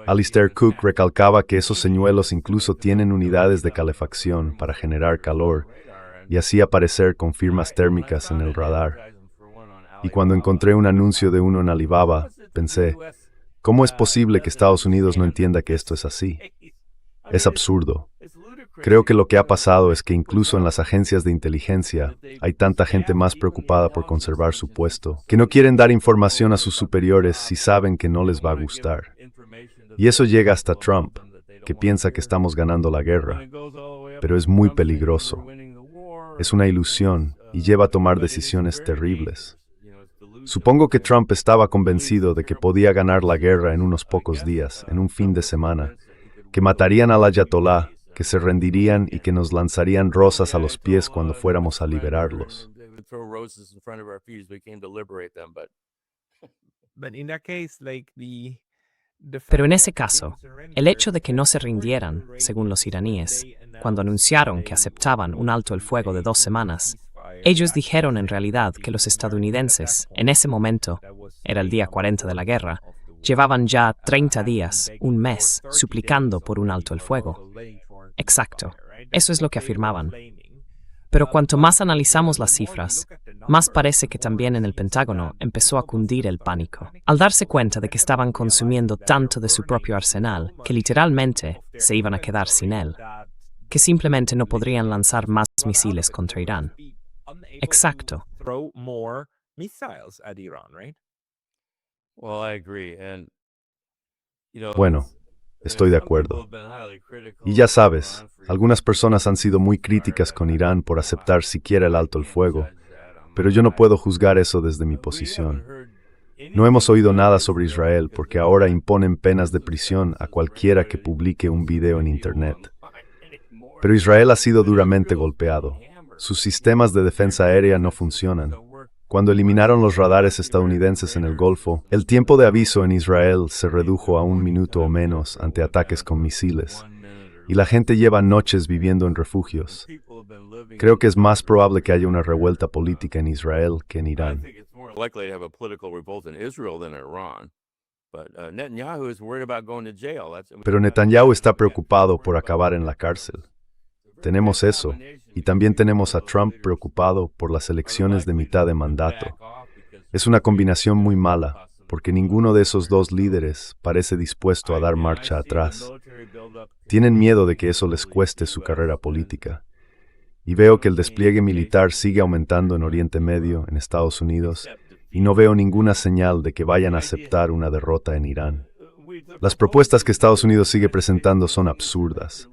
Alistair Cook recalcaba que esos señuelos incluso tienen unidades de calefacción para generar calor y así aparecer con firmas térmicas en el radar. Y cuando encontré un anuncio de uno en Alibaba, pensé, ¿cómo es posible que Estados Unidos no entienda que esto es así? Es absurdo. Creo que lo que ha pasado es que incluso en las agencias de inteligencia hay tanta gente más preocupada por conservar su puesto, que no quieren dar información a sus superiores si saben que no les va a gustar. Y eso llega hasta Trump, que piensa que estamos ganando la guerra. Pero es muy peligroso. Es una ilusión y lleva a tomar decisiones terribles. Supongo que Trump estaba convencido de que podía ganar la guerra en unos pocos días, en un fin de semana, que matarían al ayatolá, que se rendirían y que nos lanzarían rosas a los pies cuando fuéramos a liberarlos. Pero en ese caso, el hecho de que no se rindieran, según los iraníes, cuando anunciaron que aceptaban un alto el fuego de 2 semanas, ellos dijeron en realidad que los estadounidenses, en ese momento, era el día 40 de la guerra, llevaban ya 30 días, un mes, suplicando por un alto el fuego. Exacto, eso es lo que afirmaban. Pero cuanto más analizamos las cifras, más parece que también en el Pentágono empezó a cundir el pánico, al darse cuenta de que estaban consumiendo tanto de su propio arsenal que literalmente se iban a quedar sin él, que simplemente no podrían lanzar más misiles contra Irán. Exacto. Bueno, estoy de acuerdo. Y ya sabes, algunas personas han sido muy críticas con Irán por aceptar siquiera el alto el fuego, pero yo no puedo juzgar eso desde mi posición. No hemos oído nada sobre Israel porque ahora imponen penas de prisión a cualquiera que publique un video en Internet. Pero Israel ha sido duramente golpeado. Sus sistemas de defensa aérea no funcionan. Cuando eliminaron los radares estadounidenses en el Golfo, el tiempo de aviso en Israel se redujo a 1 minuto o menos ante ataques con misiles, y la gente lleva noches viviendo en refugios. Creo que es más probable que haya una revuelta política en Israel que en Irán. Pero Netanyahu está preocupado por acabar en la cárcel. Tenemos eso, y también tenemos a Trump preocupado por las elecciones de mitad de mandato. Es una combinación muy mala, porque ninguno de esos dos líderes parece dispuesto a dar marcha atrás. Tienen miedo de que eso les cueste su carrera política. Y veo que el despliegue militar sigue aumentando en Oriente Medio, en Estados Unidos, y no veo ninguna señal de que vayan a aceptar una derrota en Irán. Las propuestas que Estados Unidos sigue presentando son absurdas.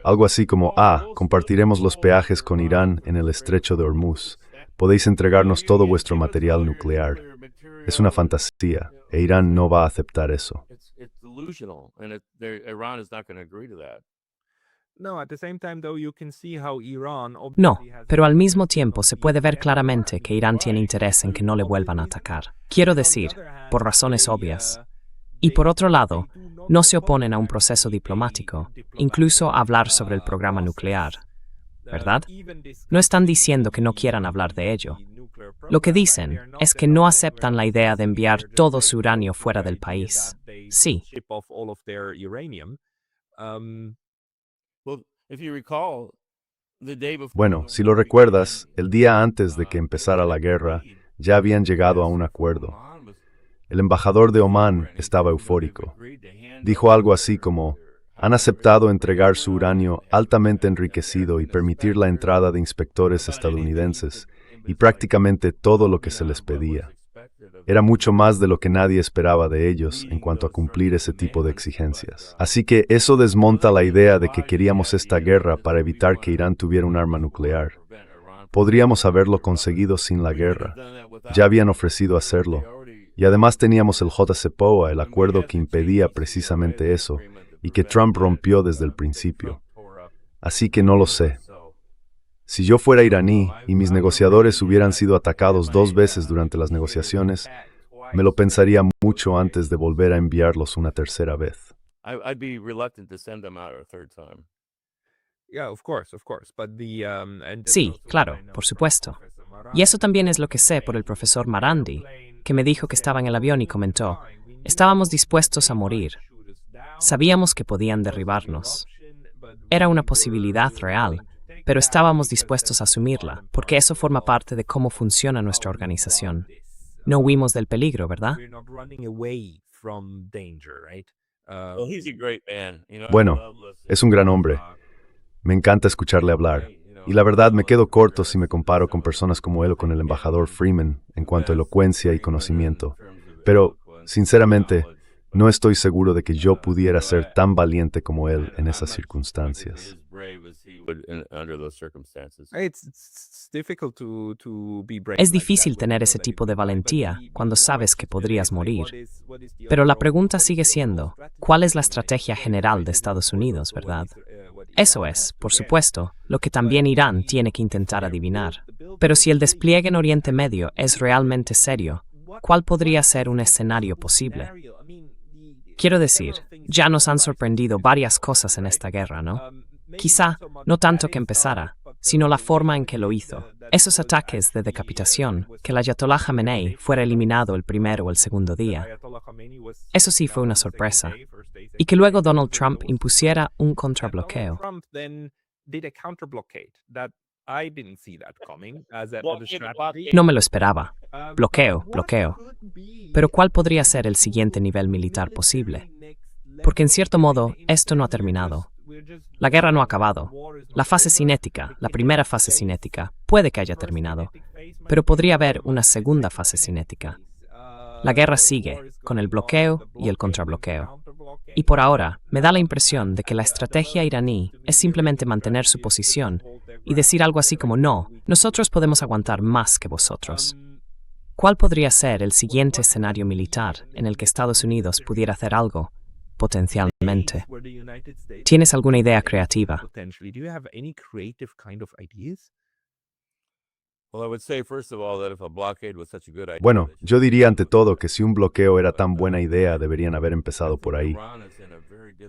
Algo así como, compartiremos los peajes con Irán en el estrecho de Hormuz. Podéis entregarnos todo vuestro material nuclear. Es una fantasía, e Irán no va a aceptar eso. No, pero al mismo tiempo se puede ver claramente que Irán tiene interés en que no le vuelvan a atacar. Quiero decir, por razones obvias. Y por otro lado, no se oponen a un proceso diplomático, incluso a hablar sobre el programa nuclear, ¿verdad? No están diciendo que no quieran hablar de ello. Lo que dicen es que no aceptan la idea de enviar todo su uranio fuera del país. Sí. Bueno, si lo recuerdas, el día antes de que empezara la guerra, ya habían llegado a un acuerdo. El embajador de Omán estaba eufórico. Dijo algo así como: han aceptado entregar su uranio altamente enriquecido y permitir la entrada de inspectores estadounidenses, y prácticamente todo lo que se les pedía. Era mucho más de lo que nadie esperaba de ellos en cuanto a cumplir ese tipo de exigencias. Así que eso desmonta la idea de que queríamos esta guerra para evitar que Irán tuviera un arma nuclear. Podríamos haberlo conseguido sin la guerra. Ya habían ofrecido hacerlo. Y además teníamos el JCPOA, el acuerdo que impedía precisamente eso, y que Trump rompió desde el principio. Así que no lo sé. Si yo fuera iraní y mis negociadores hubieran sido atacados 2 veces durante las negociaciones, me lo pensaría mucho antes de volver a enviarlos una tercera vez. Sí, claro, por supuesto. Y eso también es lo que sé por el profesor Marandi, que me dijo que estaba en el avión y comentó: estábamos dispuestos a morir. Sabíamos que podían derribarnos. Era una posibilidad real, pero estábamos dispuestos a asumirla, porque eso forma parte de cómo funciona nuestra organización. No huimos del peligro, ¿verdad? Bueno, es un gran hombre. Me encanta escucharle hablar. Y la verdad me quedo corto si me comparo con personas como él o con el embajador Freeman en cuanto a elocuencia y conocimiento. Pero, sinceramente, no estoy seguro de que yo pudiera ser tan valiente como él en esas circunstancias. Es difícil tener ese tipo de valentía cuando sabes que podrías morir. Pero la pregunta sigue siendo: ¿cuál es la estrategia general de Estados Unidos, verdad? Eso es, por supuesto, lo que también Irán tiene que intentar adivinar. Pero si el despliegue en Oriente Medio es realmente serio, ¿cuál podría ser un escenario posible? Quiero decir, ya nos han sorprendido varias cosas en esta guerra, ¿no? Quizá no tanto que empezara, sino la forma en que lo hizo. Esos ataques de decapitación, que el Ayatollah Khamenei fuera eliminado el primer o el segundo día. Eso sí fue una sorpresa. Y que luego Donald Trump impusiera un contrabloqueo. No me lo esperaba. Bloqueo. Pero ¿cuál podría ser el siguiente nivel militar posible? Porque en cierto modo, esto no ha terminado. La guerra no ha acabado. La fase cinética, la primera fase cinética, puede que haya terminado, pero podría haber una segunda fase cinética. La guerra sigue, con el bloqueo y el contrabloqueo. Y por ahora, me da la impresión de que la estrategia iraní es simplemente mantener su posición y decir algo así como: no, nosotros podemos aguantar más que vosotros. ¿Cuál podría ser el siguiente escenario militar en el que Estados Unidos pudiera hacer algo, potencialmente? ¿Tienes alguna idea creativa? Bueno, yo diría ante todo que si un bloqueo era tan buena idea, deberían haber empezado por ahí.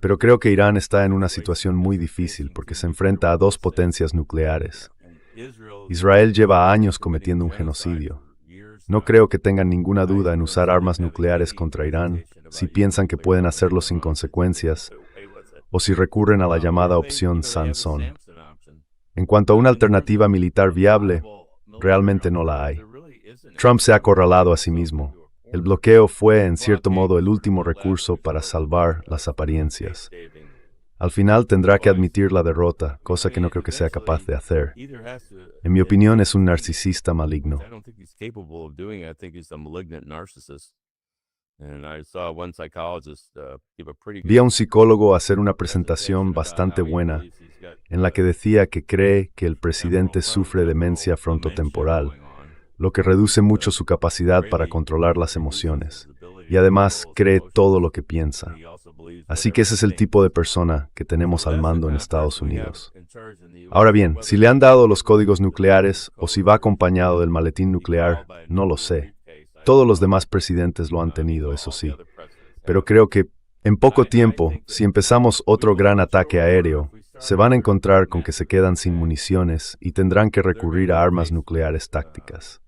Pero creo que Irán está en una situación muy difícil porque se enfrenta a 2 potencias nucleares. Israel lleva años cometiendo un genocidio. No creo que tengan ninguna duda en usar armas nucleares contra Irán si piensan que pueden hacerlo sin consecuencias o si recurren a la llamada opción Sansón. En cuanto a una alternativa militar viable, realmente no la hay. Trump se ha acorralado a sí mismo. El bloqueo fue, en cierto modo, el último recurso para salvar las apariencias. Al final tendrá que admitir la derrota, cosa que no creo que sea capaz de hacer. En mi opinión, es un narcisista maligno. Vi a un psicólogo hacer una presentación bastante buena en la que decía que cree que el presidente sufre demencia frontotemporal, lo que reduce mucho su capacidad para controlar las emociones, y además cree todo lo que piensa. Así que ese es el tipo de persona que tenemos al mando en Estados Unidos. Ahora bien, si le han dado los códigos nucleares o si va acompañado del maletín nuclear, no lo sé. Todos los demás presidentes lo han tenido, eso sí. Pero creo que, en poco tiempo, si empezamos otro gran ataque aéreo, se van a encontrar con que se quedan sin municiones y tendrán que recurrir a armas nucleares tácticas.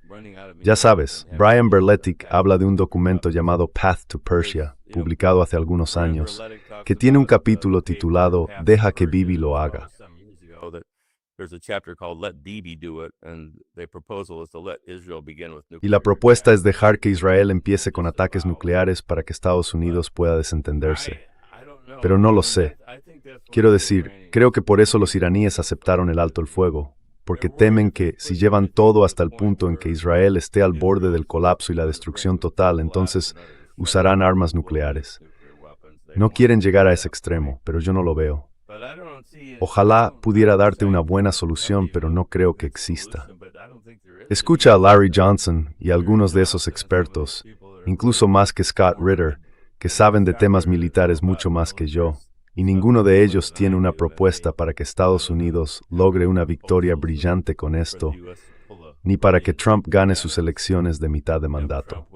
Ya sabes, Brian Berletic habla de un documento llamado Path to Persia, publicado hace algunos años, que tiene un capítulo titulado Deja que Bibi lo haga. Y la propuesta es dejar que Israel empiece con ataques nucleares para que Estados Unidos pueda desentenderse. Pero no lo sé. Quiero decir, creo que por eso los iraníes aceptaron el alto el fuego, porque temen que, si llevan todo hasta el punto en que Israel esté al borde del colapso y la destrucción total, entonces usarán armas nucleares. No quieren llegar a ese extremo, pero yo no lo veo. Ojalá pudiera darte una buena solución, pero no creo que exista. Escucha a Larry Johnson y a algunos de esos expertos, incluso más que Scott Ritter, que saben de temas militares mucho más que yo, y ninguno de ellos tiene una propuesta para que Estados Unidos logre una victoria brillante con esto, ni para que Trump gane sus elecciones de mitad de mandato.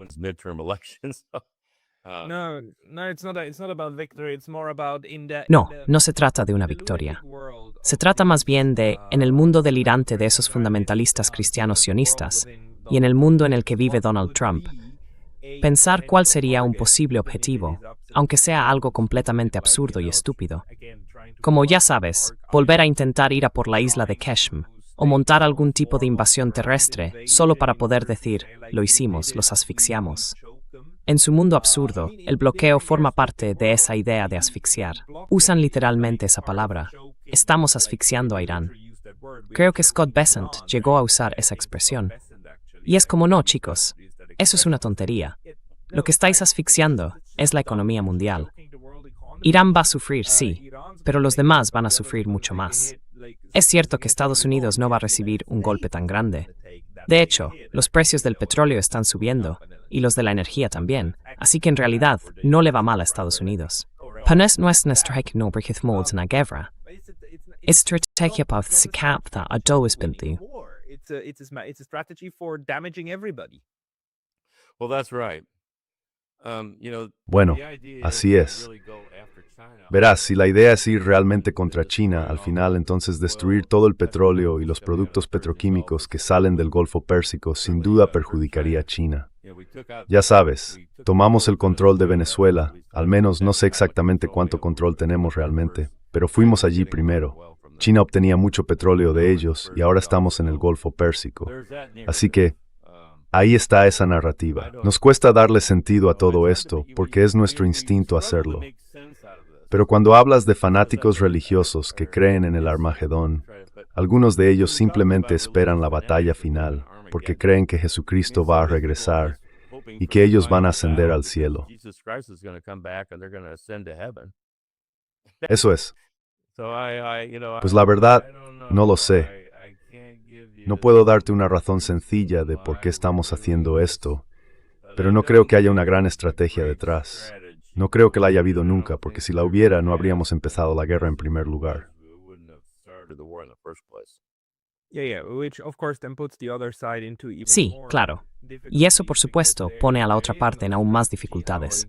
No, no se trata de una victoria. Se trata más bien de, en el mundo delirante de esos fundamentalistas cristianos sionistas, y en el mundo en el que vive Donald Trump, pensar cuál sería un posible objetivo, aunque sea algo completamente absurdo y estúpido. Como ya sabes, volver a intentar ir a por la isla de Keshm, o montar algún tipo de invasión terrestre, solo para poder decir, lo hicimos, los asfixiamos. En su mundo absurdo, el bloqueo forma parte de esa idea de asfixiar. Usan literalmente esa palabra. Estamos asfixiando a Irán. Creo que Scott Bessent llegó a usar esa expresión. Y es como no, chicos. Eso es una tontería. Lo que estáis asfixiando es la economía mundial. Irán va a sufrir, sí, pero los demás van a sufrir mucho más. Es cierto que Estados Unidos no va a recibir un golpe tan grande. De hecho, los precios del petróleo están subiendo, y los de la energía también, así que en realidad no le va mal a Estados Unidos. Panes no es nuestra no brichith molds na guerra. Estrategia para sikapta a dois bintu. It's a strategy for damaging everybody. Well, that's right. Bueno, así es. Verás, si la idea es ir realmente contra China, al final entonces destruir todo el petróleo y los productos petroquímicos que salen del Golfo Pérsico sin duda perjudicaría a China. Ya sabes, tomamos el control de Venezuela, al menos no sé exactamente cuánto control tenemos realmente, pero fuimos allí primero. China obtenía mucho petróleo de ellos y ahora estamos en el Golfo Pérsico. Así que, ahí está esa narrativa. Nos cuesta darle sentido a todo esto porque es nuestro instinto hacerlo. Pero cuando hablas de fanáticos religiosos que creen en el Armagedón, algunos de ellos simplemente esperan la batalla final porque creen que Jesucristo va a regresar y que ellos van a ascender al cielo. Eso es. Pues la verdad, no lo sé. No puedo darte una razón sencilla de por qué estamos haciendo esto, pero no creo que haya una gran estrategia detrás. No creo que la haya habido nunca, porque si la hubiera, no habríamos empezado la guerra en primer lugar. Sí, claro. Y eso, por supuesto, pone a la otra parte en aún más dificultades.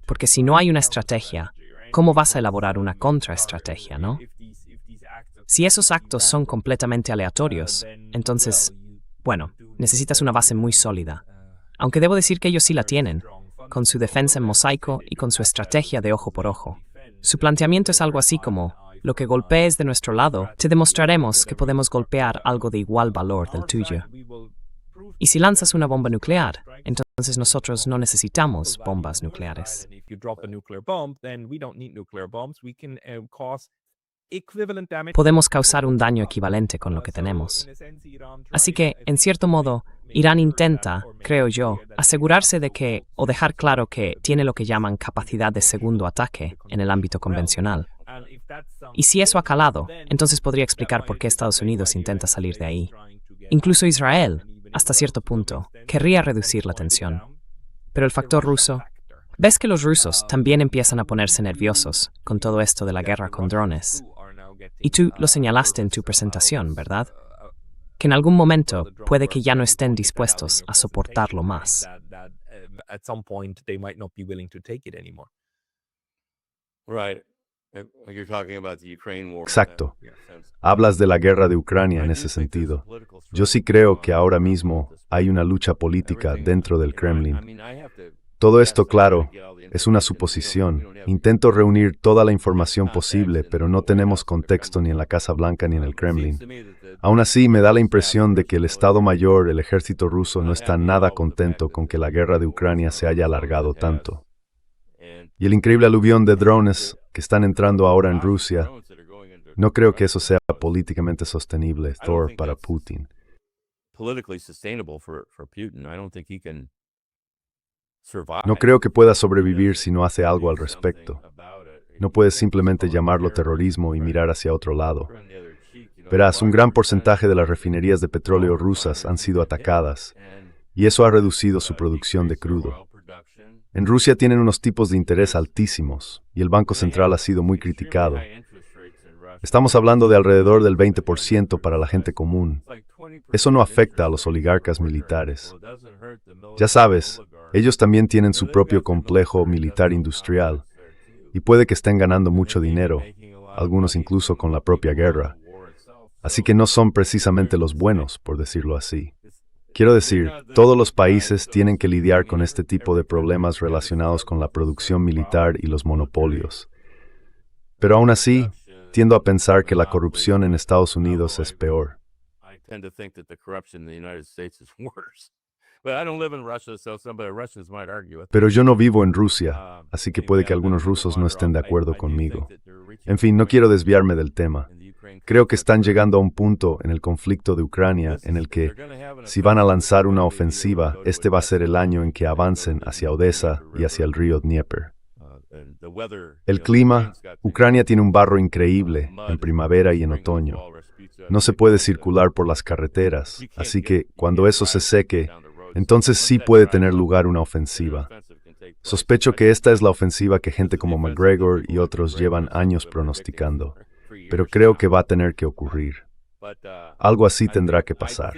Porque si no hay una estrategia, ¿cómo vas a elaborar una contraestrategia, no? Si esos actos son completamente aleatorios, entonces, bueno, necesitas una base muy sólida. Aunque debo decir que ellos sí la tienen, con su defensa en mosaico y con su estrategia de ojo por ojo. Su planteamiento es algo así como, lo que golpees de nuestro lado, te demostraremos que podemos golpear algo de igual valor del tuyo. Y si lanzas una bomba nuclear, entonces nosotros no necesitamos bombas nucleares. Podemos causar un daño equivalente con lo que tenemos. Así que, en cierto modo, Irán intenta, creo yo, asegurarse de que, o dejar claro que tiene lo que llaman capacidad de segundo ataque en el ámbito convencional. Y si eso ha calado, entonces podría explicar por qué Estados Unidos intenta salir de ahí. Incluso Israel, hasta cierto punto, querría reducir la tensión. Pero el factor ruso... ¿Ves que los rusos también empiezan a ponerse nerviosos con todo esto de la guerra con drones? Y tú lo señalaste en tu presentación, ¿verdad? Que en algún momento puede que ya no estén dispuestos a soportarlo más. Exacto. Hablas de la guerra de Ucrania en ese sentido. Yo sí creo que ahora mismo hay una lucha política dentro del Kremlin. Todo esto, claro, es una suposición. Intento reunir toda la información posible, pero no tenemos contexto ni en la Casa Blanca ni en el Kremlin. Aún así, me da la impresión de que el Estado Mayor, el ejército ruso, no está nada contento con que la guerra de Ucrania se haya alargado tanto. Y el increíble aluvión de drones que están entrando ahora en Rusia, no creo que eso sea políticamente sostenible, Thor, para Putin. No creo que pueda sobrevivir si no hace algo al respecto. No puedes simplemente llamarlo terrorismo y mirar hacia otro lado. Verás, un gran porcentaje de las refinerías de petróleo rusas han sido atacadas, y eso ha reducido su producción de crudo. En Rusia tienen unos tipos de interés altísimos, y el Banco Central ha sido muy criticado. Estamos hablando de alrededor del 20% para la gente común. Eso no afecta a los oligarcas militares. Ya sabes, ellos también tienen su propio complejo militar industrial, y puede que estén ganando mucho dinero, algunos incluso con la propia guerra. Así que no son precisamente los buenos, por decirlo así. Quiero decir, todos los países tienen que lidiar con este tipo de problemas relacionados con la producción militar y los monopolios. Pero aún así, tiendo a pensar que la corrupción en Estados Unidos es peor. Pero yo no vivo en Rusia, así que puede que algunos rusos no estén de acuerdo conmigo. En fin, no quiero desviarme del tema. Creo que están llegando a un punto en el conflicto de Ucrania en el que, si van a lanzar una ofensiva, este va a ser el año en que avancen hacia Odessa y hacia el río Dnieper. El clima, Ucrania tiene un barro increíble en primavera y en otoño. No se puede circular por las carreteras, así que cuando eso se seque, entonces sí puede tener lugar una ofensiva. Sospecho que esta es la ofensiva que gente como McGregor y otros llevan años pronosticando, pero creo que va a tener que ocurrir. Algo así tendrá que pasar.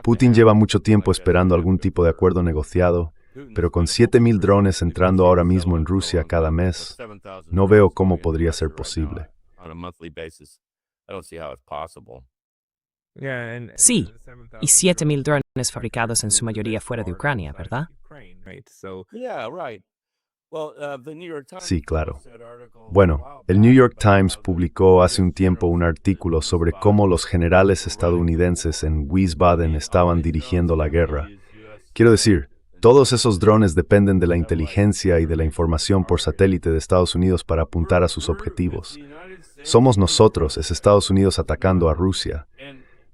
Putin lleva mucho tiempo esperando algún tipo de acuerdo negociado, pero con 7,000 drones entrando ahora mismo en Rusia cada mes, no veo cómo podría ser posible. Sí, y 7,000 drones fabricados en su mayoría fuera de Ucrania, ¿verdad? Sí, claro. Bueno, el New York Times publicó hace un tiempo un artículo sobre cómo los generales estadounidenses en Wiesbaden estaban dirigiendo la guerra. Quiero decir, todos esos drones dependen de la inteligencia y de la información por satélite de Estados Unidos para apuntar a sus objetivos. Somos nosotros, es Estados Unidos atacando a Rusia.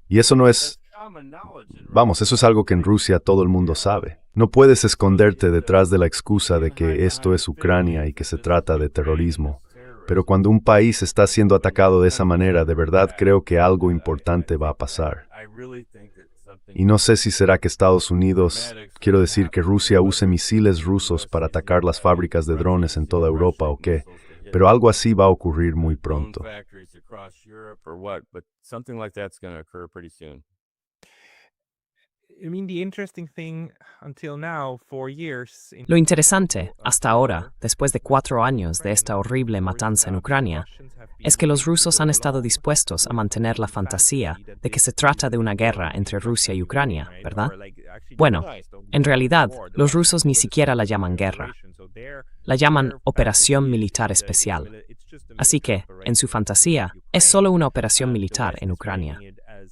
Y eso no es... Vamos, eso es algo que en Rusia todo el mundo sabe. No puedes esconderte detrás de la excusa de que esto es Ucrania y que se trata de terrorismo. Pero cuando un país está siendo atacado de esa manera, de verdad creo que algo importante va a pasar. Y no sé si será que Estados Unidos, quiero decir que Rusia use misiles rusos para atacar las fábricas de drones en toda Europa o qué, pero algo así va a ocurrir muy pronto. Lo interesante, hasta ahora, después de 4 años de esta horrible matanza en Ucrania, es que los rusos han estado dispuestos a mantener la fantasía de que se trata de una guerra entre Rusia y Ucrania, ¿verdad? Bueno, en realidad, los rusos ni siquiera la llaman guerra. La llaman operación militar especial. Así que, en su fantasía, es solo una operación militar en Ucrania.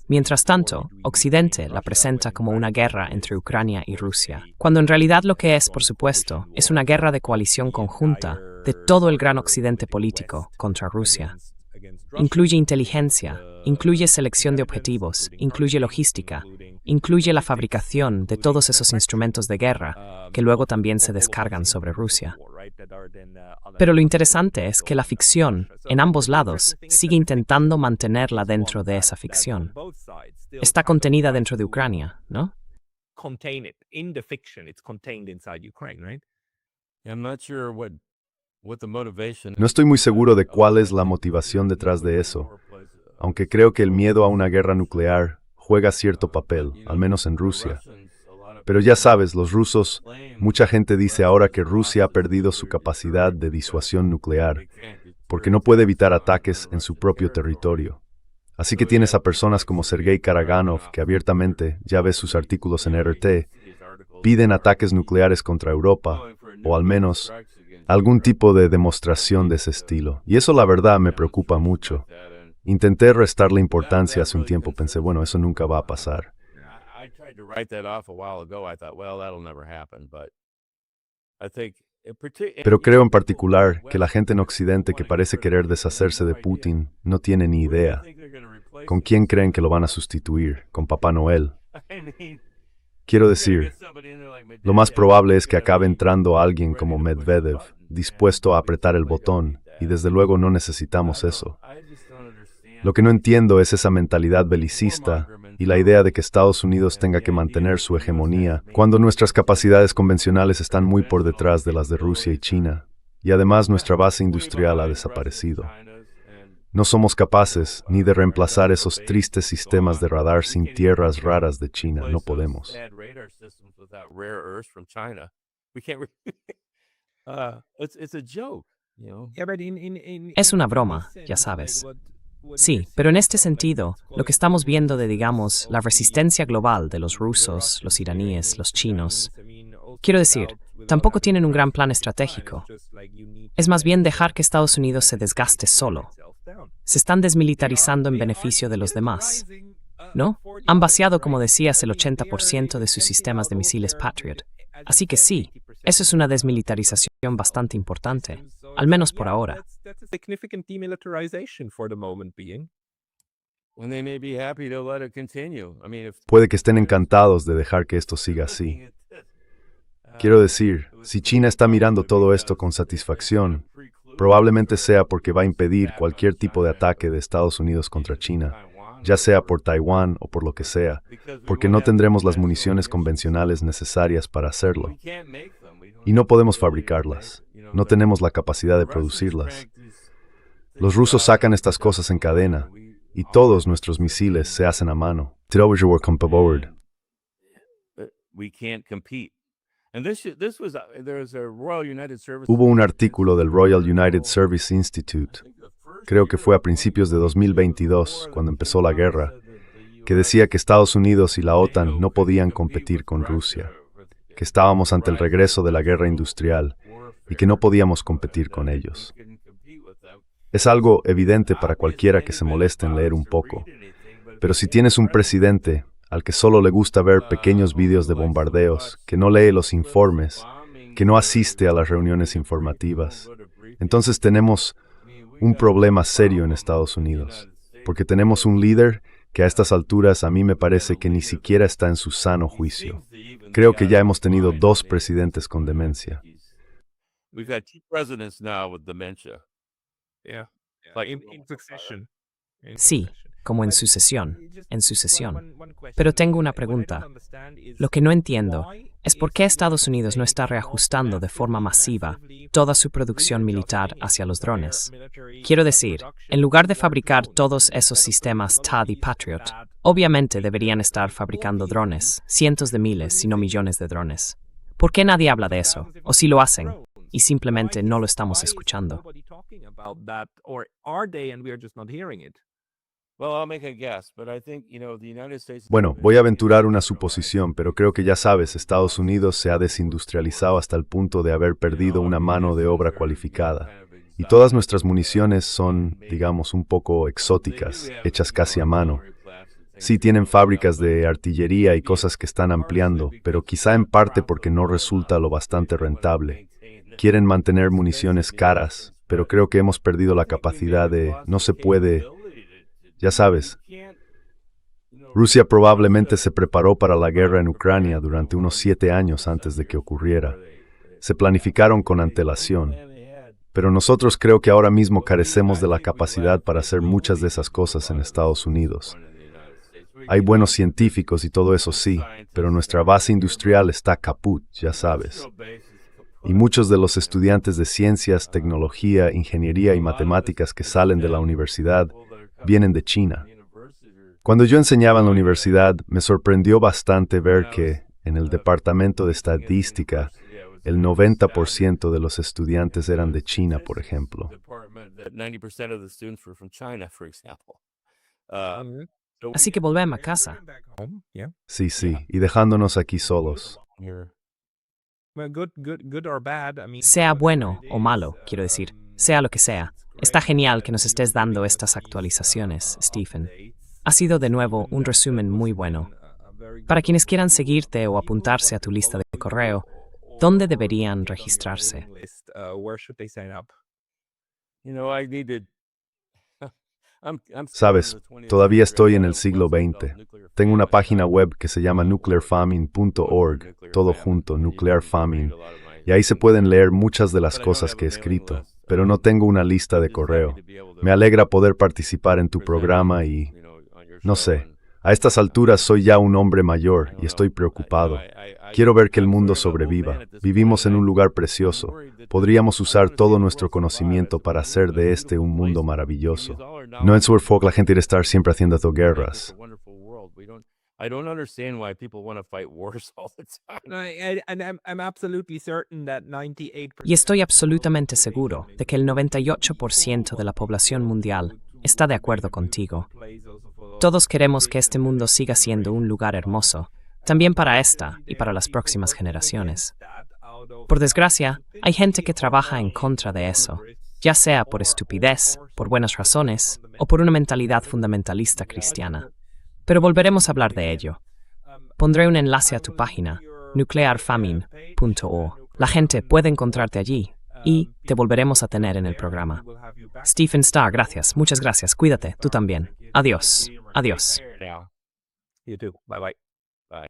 Mientras tanto, Occidente la presenta como una guerra entre Ucrania y Rusia, cuando en realidad lo que es, por supuesto, es una guerra de coalición conjunta de todo el gran Occidente político contra Rusia. Incluye inteligencia, incluye selección de objetivos, incluye logística, incluye la fabricación de todos esos instrumentos de guerra que luego también se descargan sobre Rusia. Pero lo interesante es que la ficción, en ambos lados, sigue intentando mantenerla dentro de esa ficción. Está contenida dentro de Ucrania, ¿no? No estoy muy seguro de cuál es la motivación detrás de eso, aunque creo que el miedo a una guerra nuclear juega cierto papel, al menos en Rusia. Pero ya sabes, los rusos, mucha gente dice ahora que Rusia ha perdido su capacidad de disuasión nuclear, porque no puede evitar ataques en su propio territorio. Así que tienes a personas como Sergei Karaganov, que abiertamente, ya ves sus artículos en RT, piden ataques nucleares contra Europa, o al menos algún tipo de demostración de ese estilo. Y eso la verdad me preocupa mucho. Intenté restarle importancia hace un tiempo, pensé, bueno, eso nunca va a pasar. Pero creo en particular que la gente en Occidente que parece querer deshacerse de Putin no tiene ni idea. ¿Con quién creen que lo van a sustituir? ¿Con Papá Noel? Quiero decir, lo más probable es que acabe entrando alguien como Medvedev, dispuesto a apretar el botón, y desde luego no necesitamos eso. Lo que no entiendo es esa mentalidad belicista y la idea de que Estados Unidos tenga que mantener su hegemonía cuando nuestras capacidades convencionales están muy por detrás de las de Rusia y China, y además nuestra base industrial ha desaparecido. No somos capaces ni de reemplazar esos tristes sistemas de radar sin tierras raras de China, no podemos. Es una broma, ya sabes. Sí, pero en este sentido, lo que estamos viendo de, digamos, la resistencia global de los rusos, los iraníes, los chinos, quiero decir, tampoco tienen un gran plan estratégico. Es más bien dejar que Estados Unidos se desgaste solo. Se están desmilitarizando en beneficio de los demás, ¿no? Han vaciado, como decías, el 80% de sus sistemas de misiles Patriot. Así que sí, eso es una desmilitarización bastante importante, al menos por ahora. Puede que estén encantados de dejar que esto siga así. Quiero decir, si China está mirando todo esto con satisfacción, probablemente sea porque va a impedir cualquier tipo de ataque de Estados Unidos contra China, ya sea por Taiwán o por lo que sea, porque no tendremos las municiones convencionales necesarias para hacerlo. Y no podemos fabricarlas, no tenemos la capacidad de producirlas. Los rusos sacan estas cosas en cadena, y todos nuestros misiles se hacen a mano. Hubo un artículo del Royal United Service Institute, creo que fue a principios de 2022, cuando empezó la guerra, que decía que Estados Unidos y la OTAN no podían competir con Rusia, que estábamos ante el regreso de la guerra industrial y que no podíamos competir con ellos. Es algo evidente para cualquiera que se moleste en leer un poco, pero si tienes un presidente al que solo le gusta ver pequeños vídeos de bombardeos, que no lee los informes, que no asiste a las reuniones informativas, entonces tenemos un problema serio en Estados Unidos, porque tenemos un líder que a estas alturas a mí me parece que ni siquiera está en su sano juicio. Creo que ya hemos tenido 2 presidentes con demencia. Sí, como en sucesión. Pero tengo una pregunta. Lo que no entiendo es por qué Estados Unidos no está reajustando de forma masiva toda su producción militar hacia los drones. Quiero decir, en lugar de fabricar todos esos sistemas THAAD y Patriot, obviamente deberían estar fabricando drones, cientos de miles, si no millones de drones. ¿Por qué nadie habla de eso? ¿O si lo hacen? Y simplemente no lo estamos escuchando. Bueno, voy a aventurar una suposición, pero creo que ya sabes, Estados Unidos se ha desindustrializado hasta el punto de haber perdido una mano de obra cualificada. Y todas nuestras municiones son, digamos, un poco exóticas, hechas casi a mano. Sí tienen fábricas de artillería y cosas que están ampliando, pero quizá en parte porque no resulta lo bastante rentable. Quieren mantener municiones caras, pero creo que hemos perdido la capacidad de, no se puede, ya sabes. Rusia probablemente se preparó para la guerra en Ucrania durante unos 7 años antes de que ocurriera. Se planificaron con antelación. Pero nosotros creo que ahora mismo carecemos de la capacidad para hacer muchas de esas cosas en Estados Unidos. Hay buenos científicos y todo eso sí, pero nuestra base industrial está caput, ya sabes. Y muchos de los estudiantes de ciencias, tecnología, ingeniería y matemáticas que salen de la universidad vienen de China. Cuando yo enseñaba en la universidad, me sorprendió bastante ver que, en el departamento de estadística, el 90% de los estudiantes eran de China, por ejemplo. Así que volvemos a casa. Sí, y dejándonos aquí solos. here. Well, good or bad. I mean, Sea bueno o malo, quiero decir, sea lo que sea. Está genial que nos estés dando estas actualizaciones, Stephen. Ha sido de nuevo un resumen muy bueno. Para quienes quieran seguirte o apuntarse a tu lista de correo, ¿dónde deberían registrarse? Where should they sign up? You know, I need to. Sabes, todavía estoy en el siglo XX. Tengo una página web que se llama nuclearfamine.org, todo junto, Nuclear Famine, y ahí se pueden leer muchas de las cosas que he escrito, pero no tengo una lista de correo. Me alegra poder participar en tu programa y, no sé, a estas alturas soy ya un hombre mayor y estoy preocupado. Quiero ver que el mundo sobreviva. Vivimos en un lugar precioso. Podríamos usar todo nuestro conocimiento para hacer de este un mundo maravilloso. No en Surfolk la gente quiere estar siempre haciendo guerras. I don't understand why people want to fight wars all the time. And I'm absolutely certain that 98%. Y estoy absolutamente seguro de que el 98% de la población mundial está de acuerdo contigo. Todos queremos que este mundo siga siendo un lugar hermoso, también para esta y para las próximas generaciones. Por desgracia, hay gente que trabaja en contra de eso, ya sea por estupidez, por buenas razones o por una mentalidad fundamentalista cristiana. Pero volveremos a hablar de ello. Pondré un enlace a tu página, nuclearfamine.org. La gente puede encontrarte allí y te volveremos a tener en el programa. Stephen Starr, gracias, muchas gracias. Cuídate, tú también. Adiós. Adiós. Now. You too. Bye bye. Bye.